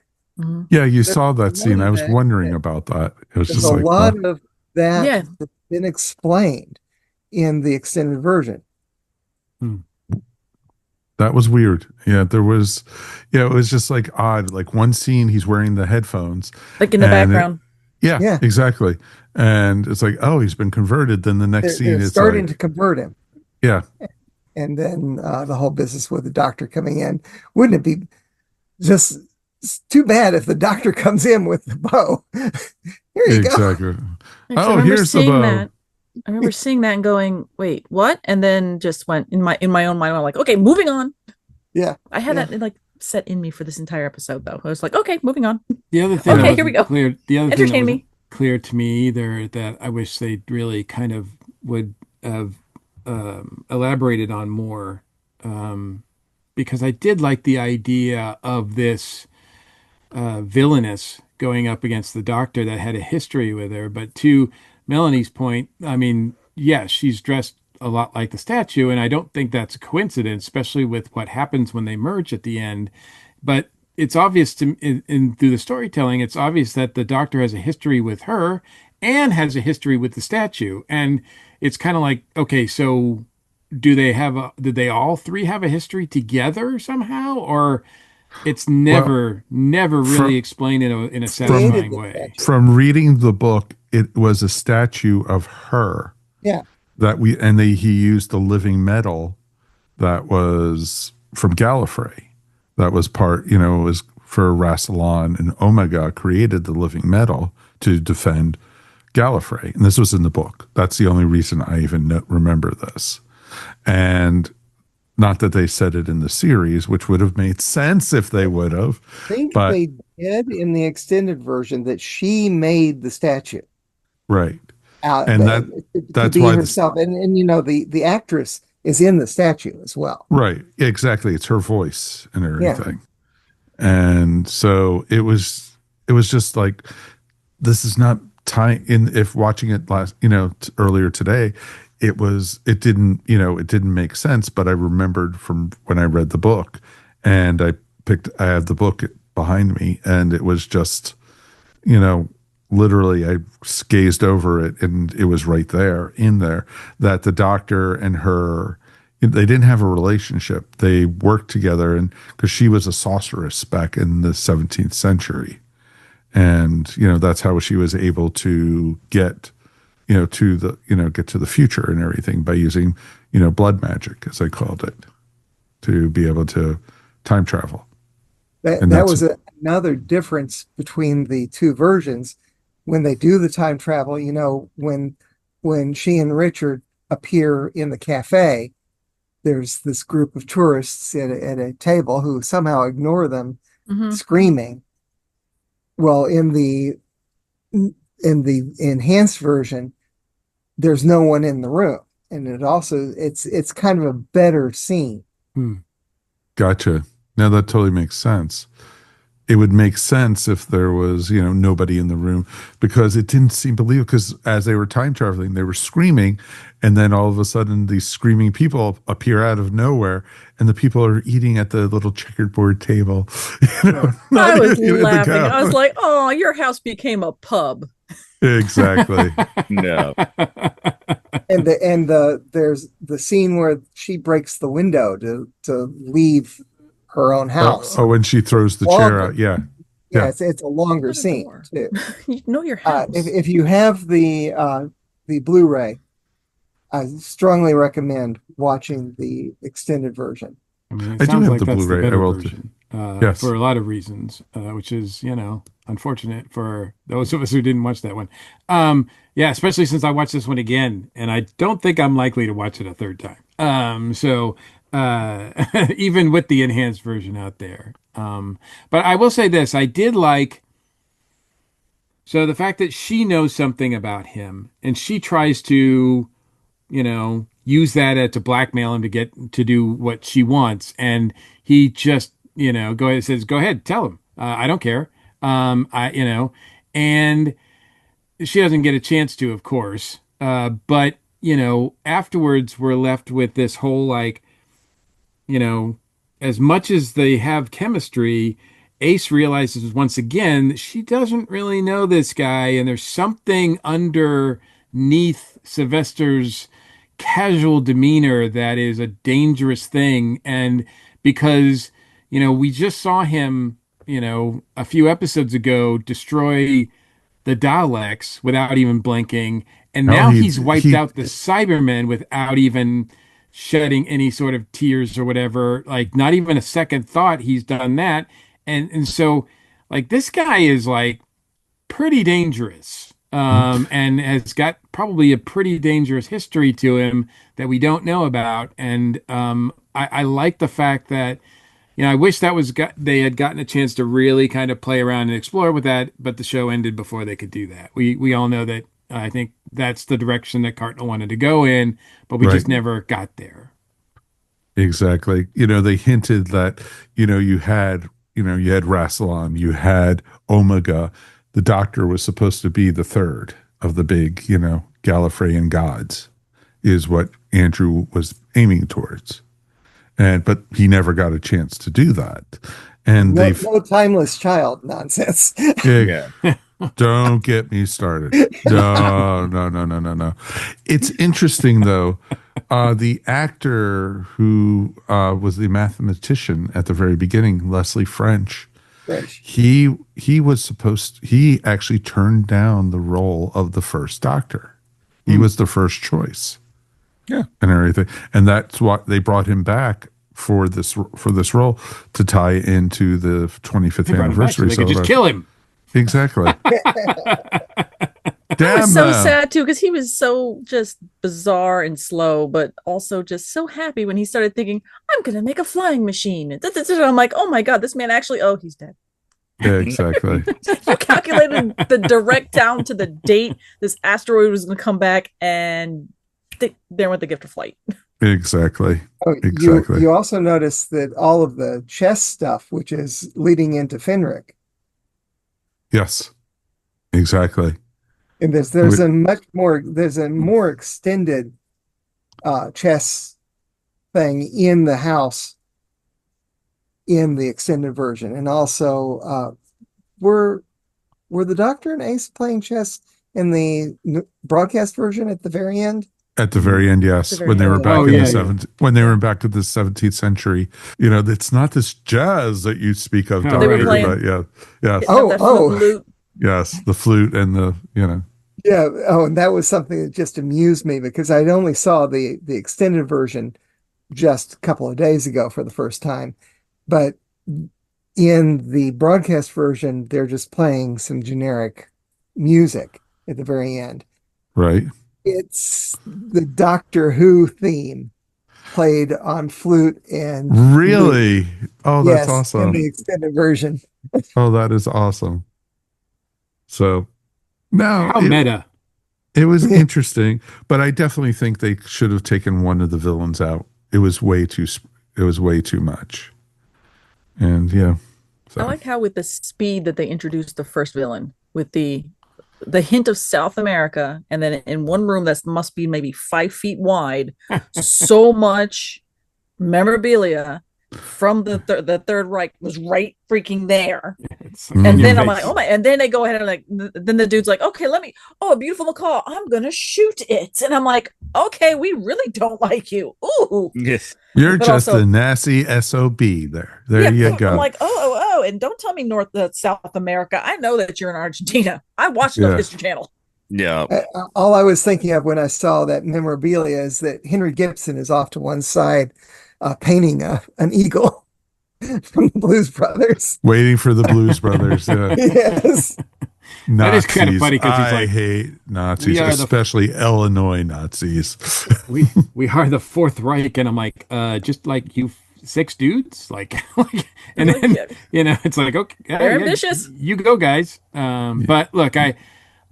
Yeah, you saw that scene. I was wondering about that. It was just like a lot of that that's been explained in the extended version. That was weird. Yeah, there was, it was just like odd. Like one scene, he's wearing the headphones, like in the background. Exactly. And it's like, oh, he's been converted. Then the next scene is starting to convert him. Yeah. And then the whole business with the Doctor coming in. Wouldn't it be just too bad if the Doctor comes in with the bow? Here you go. Oh, here's the bow. I remember seeing that and going, wait, what? And then just went in my own mind. I'm like, okay, moving on. Yeah. I had that like set in me for this entire episode, though. I was like, okay, moving on. The other thing, okay, here we go. The other Entertain thing me. Clear to me either that I wish they really kind of would have elaborated on more, because I did like the idea of this villainess going up against the Doctor that had a history with her. But to Melanie's point, I mean, yes, she's dressed a lot like the statue, and I don't think that's a coincidence, especially with what happens when they merge at the end. But it's obvious through the storytelling, it's obvious that the Doctor has a history with her and has a history with the statue. And it's kind of like, okay, so did they all three have a history together somehow? Or it's never really explained in a satisfying way. From reading the book, it was a statue of her. Yeah. He used the living metal that was from Gallifrey. That was part, it was for Rassilon, and Omega created the living metal to defend Gallifrey. And this was in the book. That's the only reason I even remember this. And Not that they said it in the series, which would have made sense if they would have. I think but they did in the extended version that she made the statue. Right. And that's be why herself. And the actress is in the statue as well. Right. Exactly. It's her voice and everything. Yeah. And so it was just like, this is not time in, if watching it earlier today, it didn't make sense, but I remembered from when I read the book, and I have the book behind me, and it was just, literally I gazed over it and it was right there that the doctor and her, they didn't have a relationship. They worked together, and because she was a sorceress back in the 17th century. And, that's how she was able to get get to the future and everything by using, blood magic, as I called it, to be able to time travel. That was another difference between the two versions. When they do the time travel, when she and Richard appear in the cafe, there's this group of tourists at a table who somehow ignore them screaming. Well, in the enhanced version, there's no one in the room, and it's kind of a better scene. Gotcha. Now that totally makes sense. It would make sense if there was, nobody in the room, because it didn't seem believable, because as they were time traveling, they were screaming, and then all of a sudden these screaming people appear out of nowhere, and the people are eating at the little checkerboard table. I was laughing. I was like, oh, your house became a pub. Exactly. No. And there's the scene where she breaks the window to leave her own house. When she throws the chair out. Yeah. It's a longer scene too. You know your house. If you have the Blu-ray, I strongly recommend watching the extended version. I mean, I do have the Blu-ray. I will version, yes, for a lot of reasons, which is unfortunate for those of us who didn't watch that one. Especially since I watched this one again, and I don't think I'm likely to watch it a third time. So even with the enhanced version out there. But I will say this, I did like, so the fact that she knows something about him, and she tries to, use that to blackmail him to get to do what she wants. And he just, says, go ahead, tell him. I don't care. and she doesn't get a chance to, of course. But, afterwards we're left with this whole, as much as they have chemistry, Ace realizes once again that she doesn't really know this guy, and there's something underneath Sylvester's casual demeanor that is a dangerous thing. And because, we just saw him, a few episodes ago destroy the Daleks without even blinking, and now he's wiped out the Cybermen without even shedding any sort of tears or whatever, not even a second thought. He's done that. And so this guy is pretty dangerous, and has got probably a pretty dangerous history to him that we don't know about. And I like the fact that, I wish they had gotten a chance to really kind of play around and explore with that, but the show ended before they could do that. We all know that. I think that's the direction that Cartnell wanted to go in, but we just never got there. Exactly. They hinted that, you had Rassilon, you had Omega. The Doctor was supposed to be the third of the big, Gallifreyan gods, is what Andrew was aiming towards. But he never got a chance to do that. And no timeless child nonsense. Yeah. Don't get me started. No. It's interesting, though. The actor who was the mathematician at the very beginning, Leslie French, he actually turned down the role of the first Doctor. He was the first choice. Yeah. And everything. And that's what they brought him back for this role, to tie into the 25th anniversary. So they could just kill him. Exactly. I was so sad too because he was so just bizarre and slow, but also just so happy when he started thinking, "I'm going to make a flying machine." I'm like, "Oh my god, this man actually! Oh, he's dead." Yeah, exactly. You calculated the direct down to the date this asteroid was going to come back, and there went the gift of flight. Exactly. Oh, Exactly. You also notice that all of the chess stuff, which is leading into Fenric. Yes, exactly. And there's a more extended chess thing in the house in the extended version. And also were the Doctor and Ace playing chess in the broadcast version at the very end? At the very end, yes. When they were back in the 17th, when they were back to the 17th century, it's not this jazz that you speak of, Doctor, but yeah. Yes. Yes, the flute and the. Yeah. Oh, and that was something that just amused me because I only saw the extended version just a couple of days ago for the first time. But in the broadcast version, they're just playing some generic music at the very end. Right. It's the Doctor Who theme played on flute and really flute. Oh, that's awesome. In the extended version. Oh, that is awesome. So now how meta. It was interesting, but I definitely think they should have taken one of the villains out. It was way too much. And yeah. So. I like how with the speed that they introduced the first villain with the hint of South America, and then in one room that must be maybe 5 feet wide, so much memorabilia from the Third Reich was right freaking there. And then I'm like, oh my! And then they go ahead and then the dude's like, okay, a beautiful macaw, I'm gonna shoot it, and I'm like, okay, we really don't like you. Ooh, yes, you're but just a nasty SOB. There you go. I'm like, oh, and don't tell me South America. I know that you're in Argentina. I watched the History Channel. Yeah. All I was thinking of when I saw that memorabilia is that Henry Gibson is off to one side, painting an eagle from the Blues Brothers. Waiting for the Blues Brothers. Yeah. Yes. Nazis. That is kind of funny because he's like, I hate Nazis, especially Illinois Nazis. we are the Fourth Reich, and I'm like, just like you 6 dudes, and then it's like, okay, they're ambitious. You go, guys. But look, I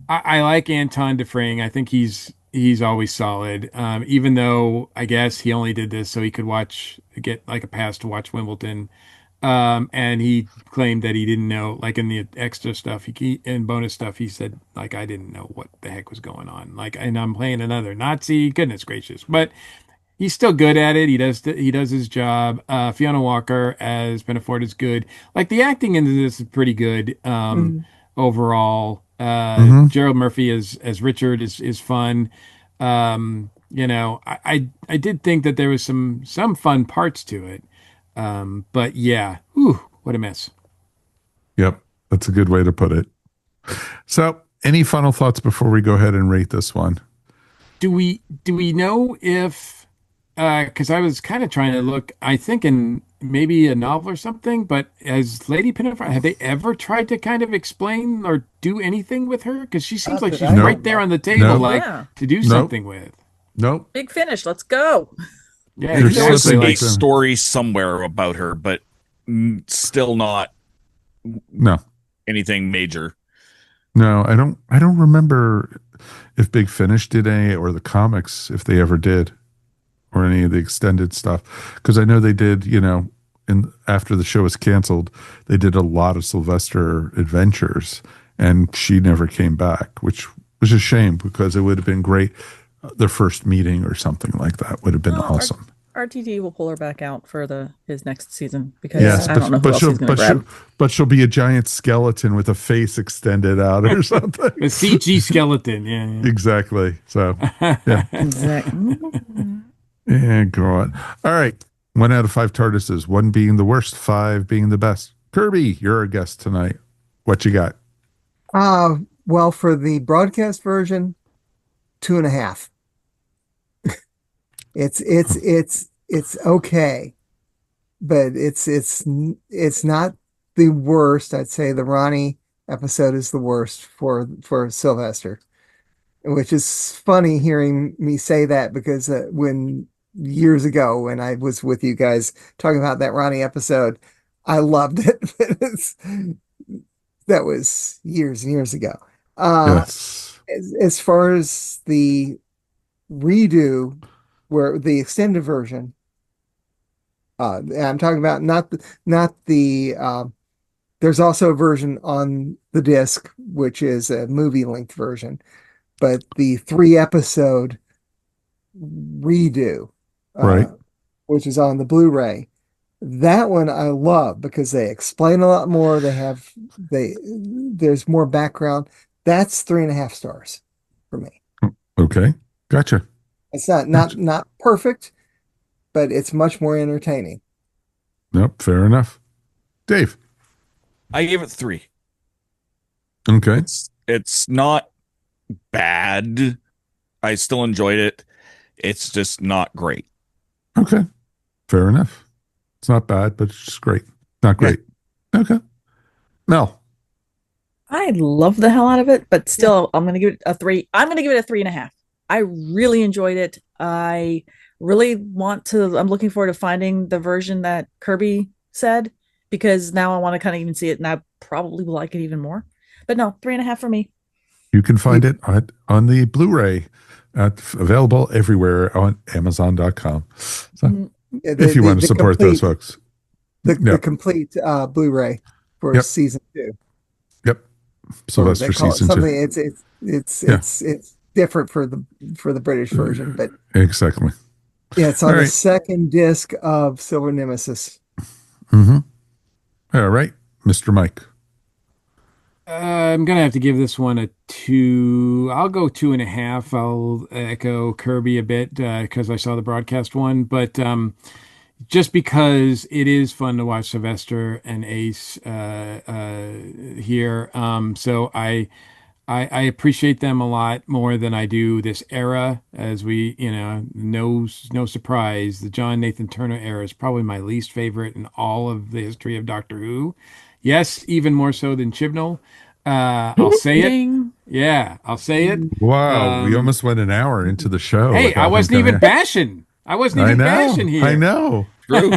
like Anton Dufresne. I think he's always solid. Even though I guess he only did this so he could get like a pass to watch Wimbledon. And he claimed that he didn't know, like in the extra stuff, and bonus stuff, he said, like, I didn't know what the heck was going on. And I'm playing another Nazi, goodness gracious. But he's still good at it. He does his job. Fiona Walker as Penafort is good. Like the acting into this is pretty good. Overall, Gerald Murphy as Richard is fun. I did think that there was some fun parts to it. But yeah, what a mess. Yep, that's a good way to put it. So, any final thoughts before we go ahead and rate this one? Do we know if because I was kind of trying to look, I think in maybe a novel or something, but has Lady Pinafore, have they ever tried to kind of explain or do anything with her? Because she seems like she's right there on the table, to do something with. Nope. Big Finish, let's go. Yeah, there was a story somewhere about her, but still not anything major. No, I don't remember if Big Finish did any, or the comics, if they ever did, or any of the extended stuff. Because I know they did, after the show was canceled, they did a lot of Sylvester adventures, and she never came back, which was a shame because it would have been great. Their first meeting or something like that would have been awesome. RTD will pull her back out for his next season because I don't know who else he's going to grab. But she'll be a giant skeleton with a face extended out or something. A CG skeleton, yeah. Exactly. So, yeah. Exactly. Yeah, go on. All right. 1 out of 5 TARDISes, 1 being the worst, 5 being the best. Kirby, you're our guest tonight. What you got? Well, for the broadcast version, 2.5. It's okay, but it's not the worst. I'd say the Ronnie episode is the worst for Sylvester. which is funny hearing me say that because when years ago when I was with you guys talking about that Ronnie episode, I loved it. That was years and years ago. Yes. As far as the redo, where the extended version, I'm talking about not the there's also a version on the disc, which is a movie length version, but the 3 episode redo, Right. which is on the Blu-ray. That one I love because they explain a lot more. There's more background. That's 3.5 stars for me. Okay. Gotcha. It's not perfect, but it's much more entertaining. Nope. Fair enough. Dave. I gave it 3. Okay. It's not bad. I still enjoyed it. It's just not great. Okay. Fair enough. It's not bad, but it's just great. Not great. Yeah. Okay. Mel. I love the hell out of it, but still, I'm going to give it a 3. I'm going to give it a 3.5. I really enjoyed it. I really I'm looking forward to finding the version that Kirby said, because now I want to kind of even see it, and I probably will like it even more. But no, 3.5 for me. You can find it on the Blu-ray, available everywhere on Amazon.com. So, if you want to support those folks. The complete Blu-ray for season 2. Yep. Sylvester season 2. It's different for the British version, but exactly. Yeah, it's on the second disc of Silver Nemesis. Mm-hmm. All right, Mr. Mike. I'm gonna have to give this one a 2. I'll go 2.5. I'll echo Kirby a bit because I saw the broadcast one, but just because it is fun to watch Sylvester and Ace here. So I appreciate them a lot more than I do this era. As we, no surprise, the John Nathan Turner era is probably my least favorite in all of the history of Doctor Who. Yes, even more so than Chibnall. I'll say it. Yeah, I'll say it. Wow, we almost went an hour into the show. Hey, I wasn't even bashing. Bashing here. I know. True.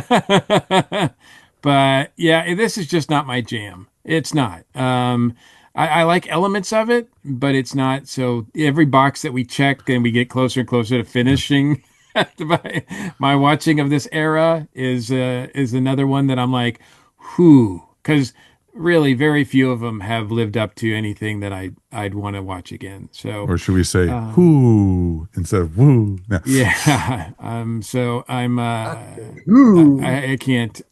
But yeah, this is just not my jam. It's not. I like elements of it, but it's not. So every box that we check and we get closer and closer to finishing, my watching of this era is another one that I'm like, whoo, because really very few of them have lived up to anything that I'd want to watch again. So, or should we say whoo instead of woo? No. Yeah. So I'm I can't,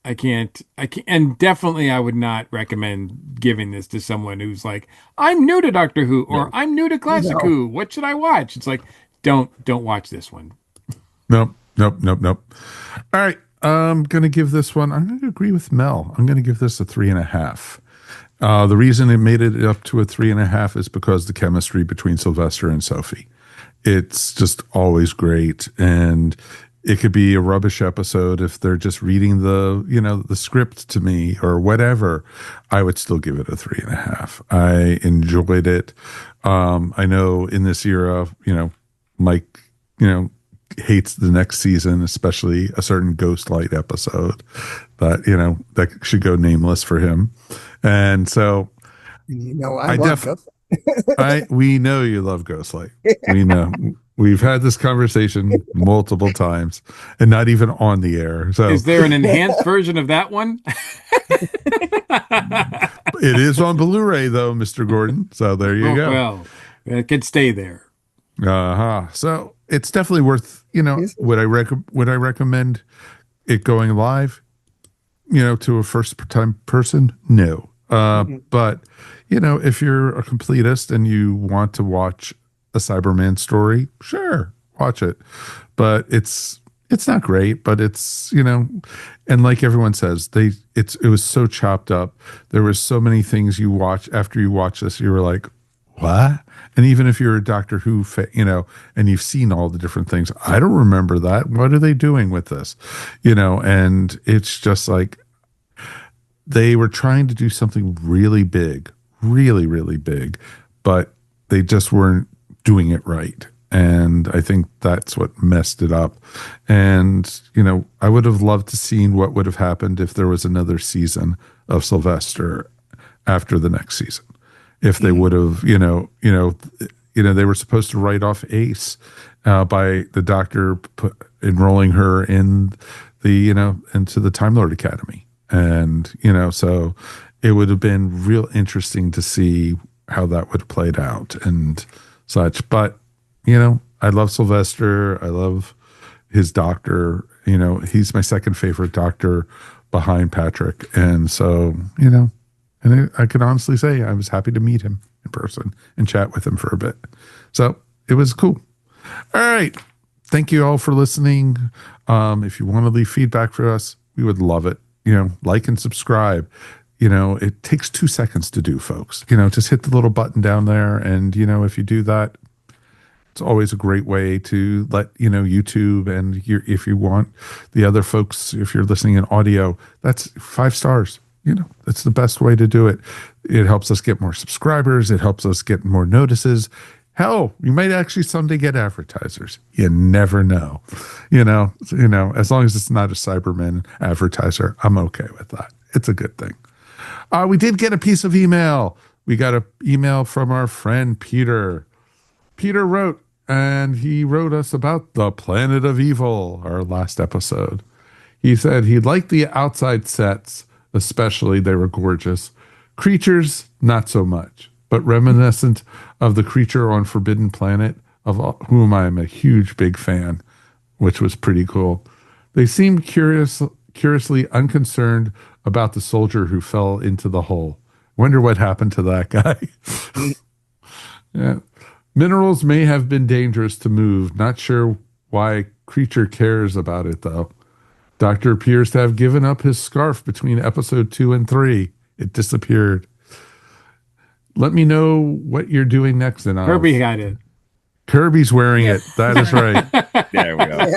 and definitely I would not recommend giving this to someone who's like, I'm new to Doctor Who or I'm new to Classic Who. What should I watch? It's like, don't watch this one. Nope. All right. I'm going to give this one, I'm going to agree with Mel. I'm going to give this a 3.5. The reason it made it up to a 3.5 is because the chemistry between Sylvester and Sophie. It's just always great. And it could be a rubbish episode if they're just reading the script to me or whatever. I would still give it a 3.5. I enjoyed it. I know in this era, Mike, hates the next season, especially a certain Ghostlight episode that should go nameless for him. And so, I love Ghostlight. We know you love Ghostlight. We know. We've had this conversation multiple times, and not even on the air. So, is there an enhanced version of that one? It is on Blu-ray, though, Mr. Gordon. So there you go. Well, it could stay there. So it's definitely worth. Would I recommend it going live? To a first-time person? No. But if you're a completist and you want to watch a Cyberman story, sure, watch it. But it's not great. But it's and like everyone says, it was so chopped up. There was so many things you watch after you watch this. You were like, what? And even if you're a Doctor Who fan, and you've seen all the different things, I don't remember that. What are they doing with this? And it's just like they were trying to do something really big, really, really big, but they just weren't doing it right. And I think that's what messed it up. And, I would have loved to seen what would have happened if there was another season of Sylvester after the next season. If they would have, they were supposed to write off Ace by the doctor enrolling her in the, into the Time Lord Academy. And, so it would have been real interesting to see how that would have played out and such. But, I love Sylvester. I love his doctor. He's my second favorite doctor behind Patrick. And so, and I can honestly say I was happy to meet him in person and chat with him for a bit. So it was cool. All right. Thank you all for listening. If you want to leave feedback for us, we would love it. Like and subscribe. It takes 2 seconds to do, folks. Just hit the little button down there. And, if you do that, it's always a great way to let, YouTube and if you want the other folks, if you're listening in audio, that's 5 stars. That's the best way to do it. It helps us get more subscribers. It helps us get more notices. Hell, you might actually someday get advertisers. You never know. As long as it's not a Cybermen advertiser, I'm okay with that. It's a good thing. We did get a piece of email. We got an email from our friend Peter. Peter wrote, and he wrote us about the Planet of Evil, our last episode. He said he liked the outside sets, especially they were gorgeous. Creatures, not so much, but reminiscent of the creature on Forbidden Planet, of whom I am a huge, big fan, which was pretty cool. They seemed curiously unconcerned about the soldier who fell into the hole. Wonder what happened to that guy. Yeah. Minerals may have been dangerous to move. Not sure why creature cares about it, though. Doctor appears to have given up his scarf between episode 2 and 3. It disappeared. Let me know what you're doing next. And Kirby got it. Kirby's wearing it. That is right. There we go.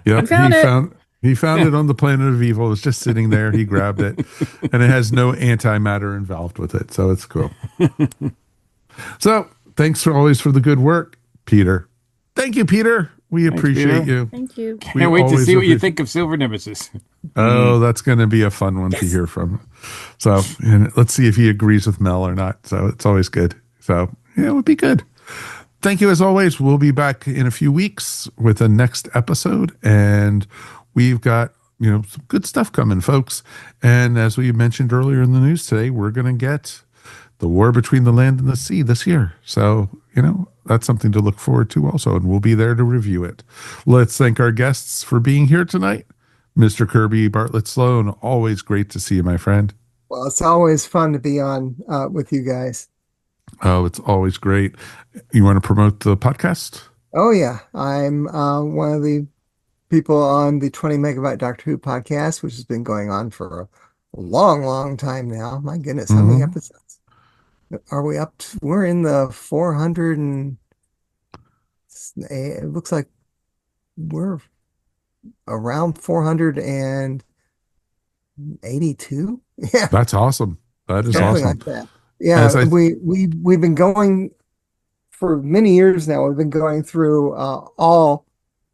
Yep. He found it on the Planet of Evil. It was just sitting there. He grabbed it. And it has no antimatter involved with it. So it's cool. So thanks for the good work, Peter. Thank you, Peter. We appreciate you. Thank you. Can't wait to see what you think of Silver Nemesis. Oh, that's going to be a fun one to hear from. So let's see if he agrees with Mel or not. So it's always good. So it would be good. Thank you as always. We'll be back in a few weeks with a next episode. And we've got, some good stuff coming, folks. And as we mentioned earlier in the news today, we're going to get the war between the land and the sea this year. So, that's something to look forward to also, and we'll be there to review it. Let's thank our guests for being here tonight. Mr. Kirby Bartlett-Sloan, always great to see you, my friend. Well, it's always fun to be on with you guys. Oh, it's always great. You want to promote the podcast? Oh, yeah. I'm one of the people on the 20 Megabyte Doctor Who podcast, which has been going on for a long, long time now. My goodness, how many episodes are we up to? We're in the 400 and it looks like we're around 482. Yeah, that's awesome. That is something awesome. like that. Yeah, we've been going for many years now. We've been going through all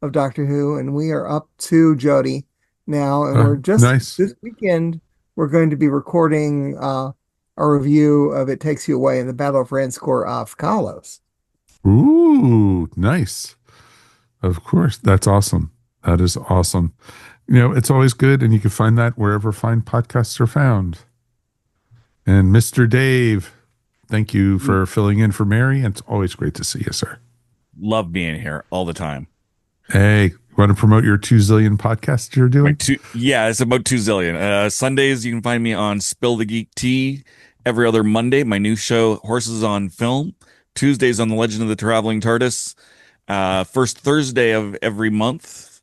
of Doctor Who, and we are up to Jodie now, and we're just this weekend we're going to be recording a review of It Takes You Away in the Battle of Ranskoor of Kalos. Ooh, nice. Of course. That's awesome. That is awesome. It's always good, and you can find that wherever fine podcasts are found. And Mr. Dave, thank you for filling in for Mary. And it's always great to see you, sir. Love being here all the time. Hey, you want to promote your 2 zillion podcasts you're doing? It's about 2 zillion. Sundays, you can find me on Spill the Geek Tea. Every other Monday, my new show, Horses on Film. Tuesdays on The Legend of the Traveling TARDIS. First Thursday of every month,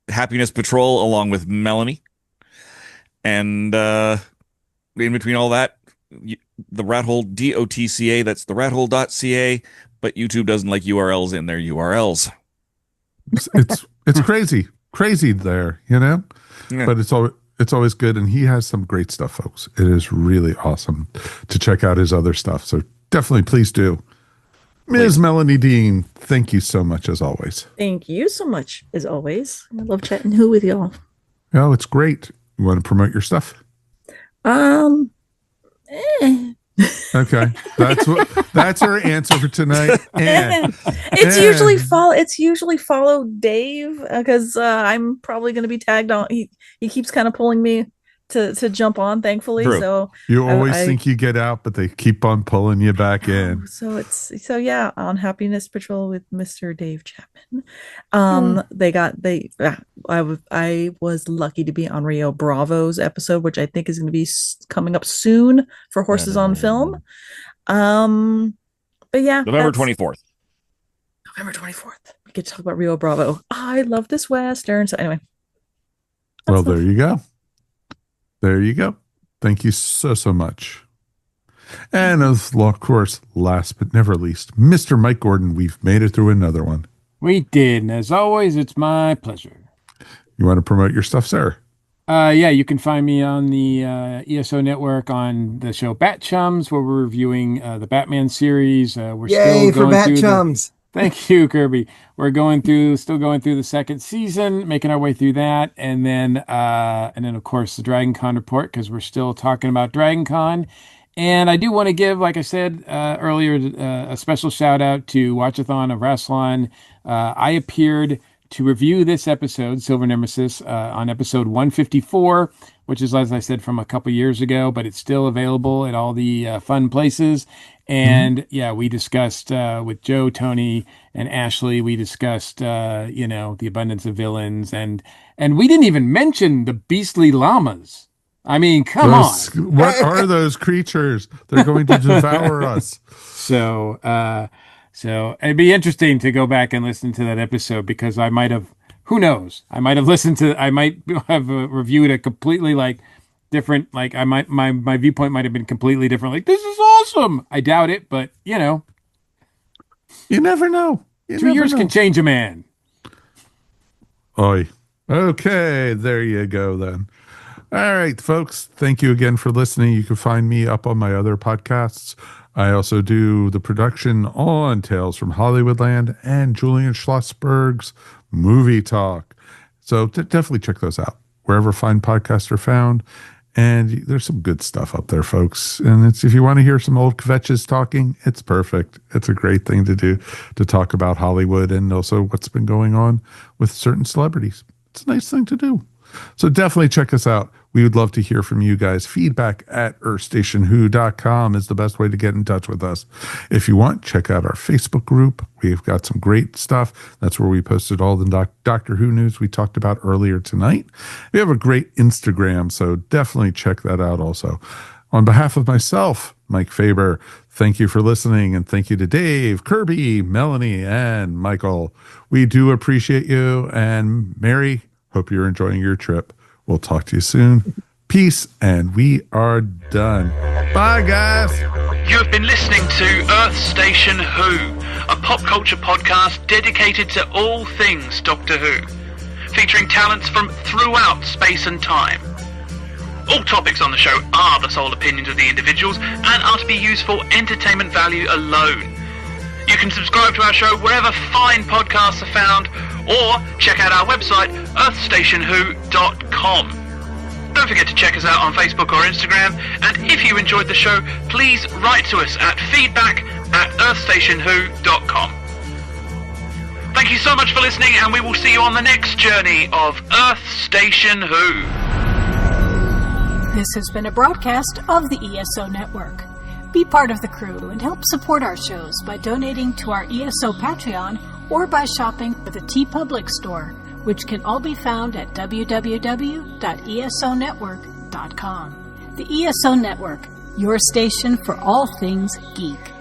Happiness Patrol, along with Melanie. And in between all that, the Rat Hole, DOTCA, that's the rathole.ca, but YouTube doesn't like URLs in their URLs. It's crazy there, Yeah. But it's always good, and he has some great stuff, folks. It is really awesome to check out his other stuff. So definitely, please do. Ms. Melanie Dean, thank you so much as always. Thank you so much as always. I love chatting Who with y'all. Oh, it's great. You want to promote your stuff? Okay, that's our answer for tonight. It's usually follow Dave because I'm probably going to be tagged on. He keeps kind of pulling me to jump on, thankfully. True. So you always think you get out, but they keep on pulling you back in. So on Happiness Patrol with Mr. Dave Chapman. I was lucky to be on Rio Bravo's episode, which I think is going to be coming up soon for Horses on Film. But yeah, November 24th. We get to talk about Rio Bravo. I love this Western. So anyway. Well, there you go. There you go. Thank you so much. And of course, last but never least, Mr. Mike Gordon, we've made it through another one. We did. And as always, it's my pleasure. You want to promote your stuff, sir? Yeah, you can find me on the ESO Network on the show Bat Chums, where we're reviewing the Batman series. We're Yay still for Bat Chums. Thank you, Kirby. We're still going through the second season, making our way through that, and then of course the Dragon Con report, because we're still talking about Dragon Con. And I do want to give, like I said earlier, a special shout out to Watchathon of Rassilon. I appeared to review this episode, Silver Nemesis, on episode 154, which is, as I said, from a couple years ago, but it's still available at all the fun places. And we discussed with Joe, Tony, and Ashley, we discussed, the abundance of villains. And we didn't even mention the beastly llamas. I mean, come on. What are those creatures? They're going to devour us. So it'd be interesting to go back and listen to that episode, because I might have, who knows? I might have reviewed a completely different, my viewpoint might have been completely different. Like, this is awesome. I doubt it, but you never know. 2 years can change a man. Oy. Okay, there you go then. All right, folks. Thank you again for listening. You can find me up on my other podcasts. I also do the production on Tales from Hollywoodland and Julian Schlossberg's Movie Talk. So definitely check those out wherever fine podcasts are found. And there's some good stuff up there, folks. And if you want to hear some old kvetches talking, it's perfect. It's a great thing to do, to talk about Hollywood and also what's been going on with certain celebrities. It's a nice thing to do. So definitely check us out. We would love to hear from you guys. Feedback at earthstationwho.com is the best way to get in touch with us. If you want, check out our Facebook group. We've got some great stuff. That's where we posted all the Doctor Who news we talked about earlier tonight. We have a great Instagram, so definitely check that out also. On behalf of myself, Mike Faber, thank you for listening, and thank you to Dave, Kirby, Melanie, and Michael. We do appreciate you, and Mary, hope you're enjoying your trip. We'll talk to you soon. Peace, and we are done. Bye, guys. You have been listening to Earth Station Who, a pop culture podcast dedicated to all things Doctor Who, featuring talents from throughout space and time. All topics on the show are the sole opinions of the individuals and are to be used for entertainment value alone. You can subscribe to our show wherever fine podcasts are found, or check out our website, earthstationwho.com. Don't forget to check us out on Facebook or Instagram, and if you enjoyed the show, please write to us at feedback@earthstationwho.com. Thank you so much for listening, and we will see you on the next journey of Earth Station Who. This has been a broadcast of the ESO Network. Be part of the crew and help support our shows by donating to our ESO Patreon or by shopping at the TeePublic store, which can all be found at www.esonetwork.com. The ESO Network, your station for all things geek.